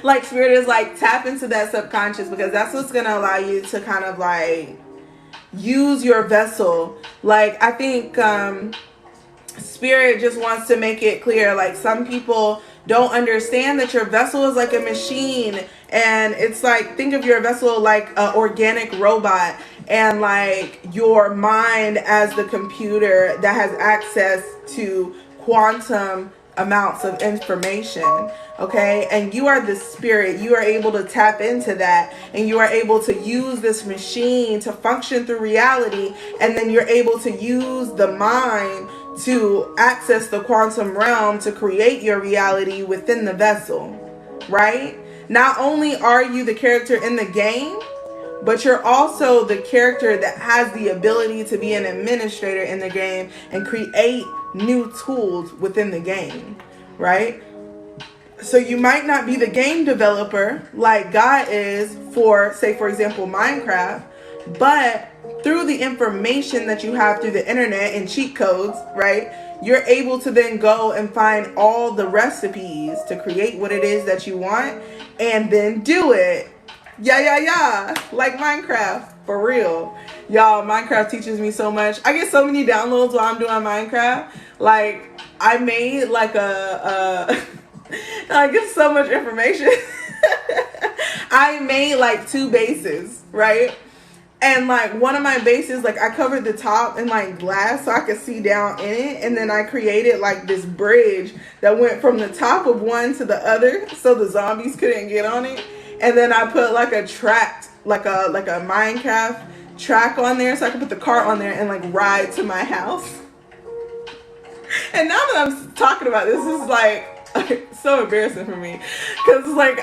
Like Spirit is like, tap into that subconscious, because that's what's going to allow you to kind of like use your vessel. Like I think Spirit just wants to make it clear, like some people don't understand that your vessel is like a machine, and it's like, think of your vessel like an organic robot, and like your mind as the computer that has access to quantum amounts of information. Okay, and you are the spirit. You are able to tap into that, and you are able to use this machine to function through reality, and then you're able to use the mind to access the quantum realm to create your reality within the vessel, right? Not only are you the character in the game, but you're also the character that has the ability to be an administrator in the game and create new tools within the game, right? So you might not be the game developer like God is for, say, for example, Minecraft, but through the information that you have through the internet and cheat codes, right, you're able to then go and find all the recipes to create what it is that you want and then do it. Yeah. Like Minecraft, for real. Y'all, Minecraft teaches me so much. I get so many downloads while I'm doing Minecraft. Like, I made like I get so much information. I made like 2 bases, right? And like one of my bases, like I covered the top in like glass so I could see down in it. And then I created like this bridge that went from the top of one to the other so the zombies couldn't get on it. And then I put like a trapped, like a Minecraft track on there so I can put the cart on there and like ride to my house. And now that I'm talking about this is like so embarrassing for me, because like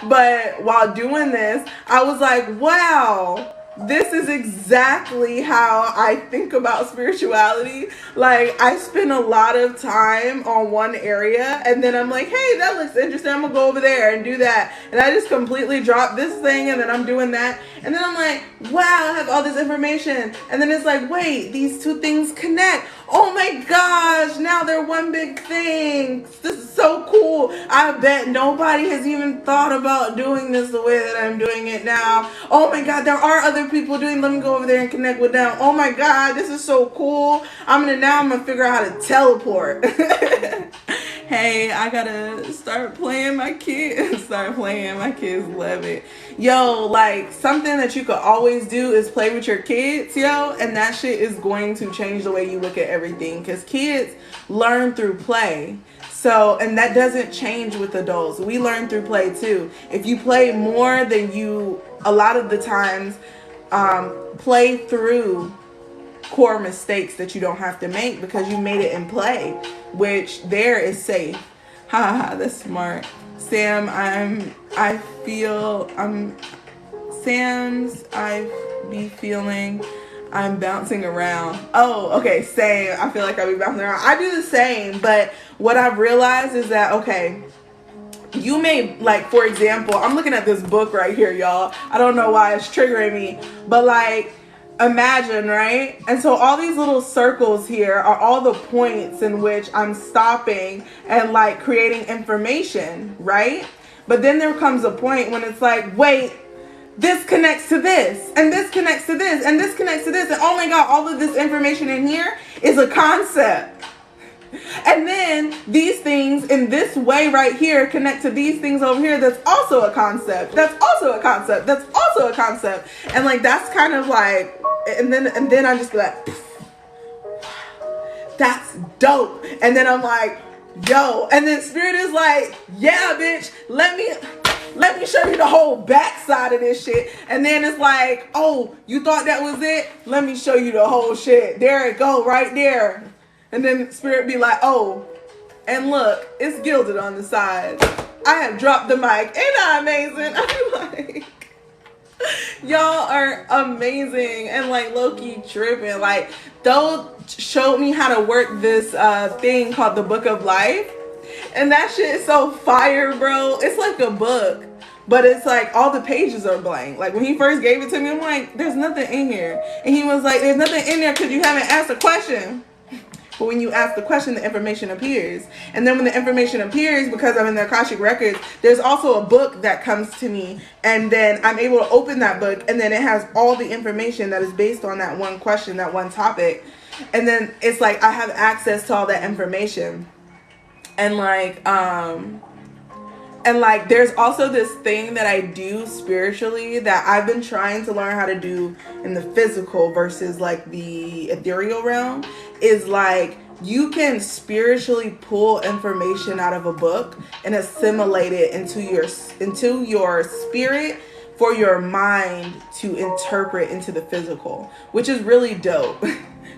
but while doing this I was like, wow, this is exactly how I think about spirituality. Like, I spend a lot of time on one area and then I'm like, hey, that looks interesting, I'm gonna go over there and do that, and I just completely drop this thing and then I'm doing that, and then I'm like, wow, I have all this information, and then it's like, wait, these two things connect. Oh my gosh, now they're one big thing. This is so cool. I bet nobody has even thought about doing this the way that I'm doing it now. Oh my god, there are other people doing. Let me go over there and connect with them. Oh my god, this is so cool. I'm gonna figure out how to teleport. Hey, I gotta start playing my kids. My kids love it. Yo, like, something that you could always do is play with your kids, yo, and that shit is going to change the way you look at everything, because kids learn through play. So, and that doesn't change with adults. We learn through play too. If you play more than you, a lot of the times, play through core mistakes that you don't have to make because you made it in play, which there is safe. Ha, that's smart. Sam, I be feeling I'm bouncing around. Oh, okay, same. I feel like I be bouncing around. I do the same, but what I've realized is that, okay, you may, like, for example, I'm looking at this book right here, y'all. I don't know why it's triggering me, but like, imagine, right? And so all these little circles here are all the points in which I'm stopping and like creating information, right? But then there comes a point when it's like, wait, this connects to this, and this connects to this, and this connects to this, and oh my god, all of this information in here is a concept. And then these things in this way right here connect to these things over here. That's also a concept. That's also a concept. That's also a concept. And like, that's kind of like, and then I just be like, that's dope. And then I'm like, yo, and then Spirit is like, yeah, bitch, let me show you the whole backside of this shit. And then it's like, oh, you thought that was it? Let me show you the whole shit. There it go, right there. And then Spirit be like, oh, and look, it's gilded on the side. I have dropped the mic. Ain't I amazing? I'm like, y'all are amazing. And like, low-key tripping. Like, those showed me how to work this thing called the Book of Life. And that shit is so fire, bro. It's like a book, but it's like all the pages are blank. Like, when he first gave it to me, I'm like, there's nothing in here. And he was like, there's nothing in there because you haven't asked a question. But when you ask the question, the information appears. And then when the information appears, because I'm in the Akashic Records, there's also a book that comes to me. And then I'm able to open that book. And then it has all the information that is based on that one question, that one topic. And then it's like I have access to all that information. And like, there's also this thing that I do spiritually that I've been trying to learn how to do in the physical versus like the ethereal realm, is like, you can spiritually pull information out of a book and assimilate it into your spirit for your mind to interpret into the physical, which is really dope.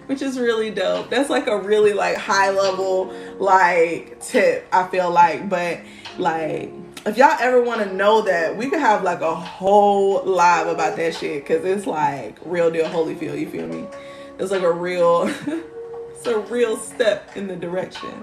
Which is really dope. That's like a really like high level like tip, I feel like. But like, if y'all ever want to know that, we could have like a whole live about that shit, because it's like real deal Holyfield, you feel me? It's like a real it's a real step in the direction.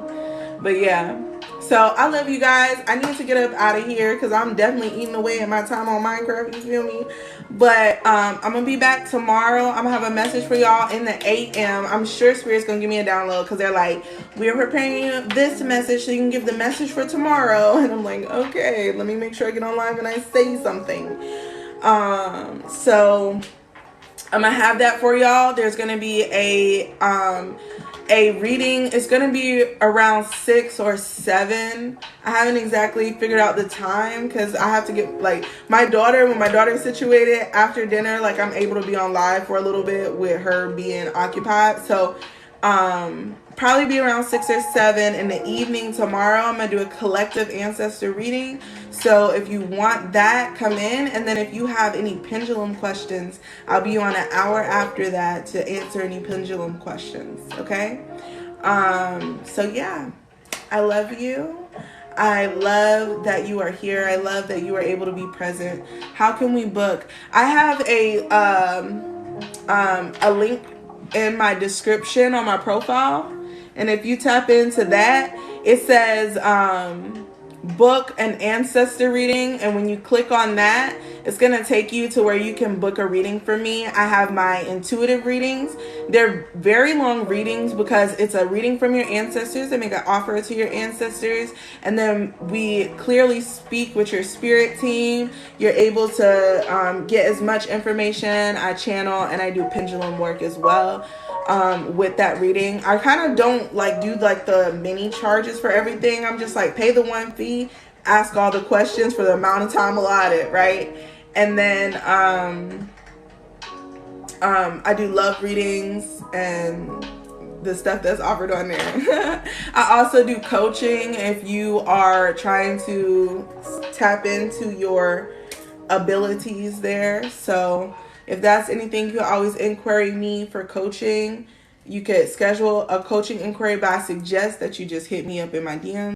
But yeah, so I love you guys. I need to get up out of here because I'm definitely eating away at my time on Minecraft, you feel me? But I'm gonna be back tomorrow. I'm gonna have a message for y'all in the AM. I'm sure Spirit's gonna give me a download, because they're like, we're preparing you this message so you can give the message for tomorrow. And I'm like, okay, let me make sure I get on live and I say something. So I'm gonna have that for y'all. There's gonna be a reading. It's gonna be around 6 or 7. I haven't exactly figured out the time, because I have to get like when my daughter's situated after dinner, like I'm able to be on live for a little bit with her being occupied. So Probably be around 6 or 7 in the evening tomorrow. I'm gonna do a collective ancestor reading. So if you want that, come in. And then if you have any pendulum questions, I'll be on an hour after that to answer any pendulum questions. Okay. So yeah, I love you. I love that you are here. I love that you are able to be present. How can we book? I have a link in my description on my profile, and if you tap into that, it says book an ancestor reading, and when you click on that, it's going to take you to where you can book a reading for me. I have my intuitive readings. They're very long readings because it's a reading from your ancestors. They make an offer to your ancestors, and then we clearly speak with your spirit team. You're able to get as much information. I channel and I do pendulum work as well. With that reading, I kind of don't do the mini charges for everything. I'm just pay the one fee, ask all the questions for the amount of time allotted, right? And then I do love readings and the stuff that's offered on there. I also do coaching if you are trying to tap into your abilities there. So if that's anything, you can always inquiry me for coaching. You could schedule a coaching inquiry, but I suggest that you just hit me up in my DM.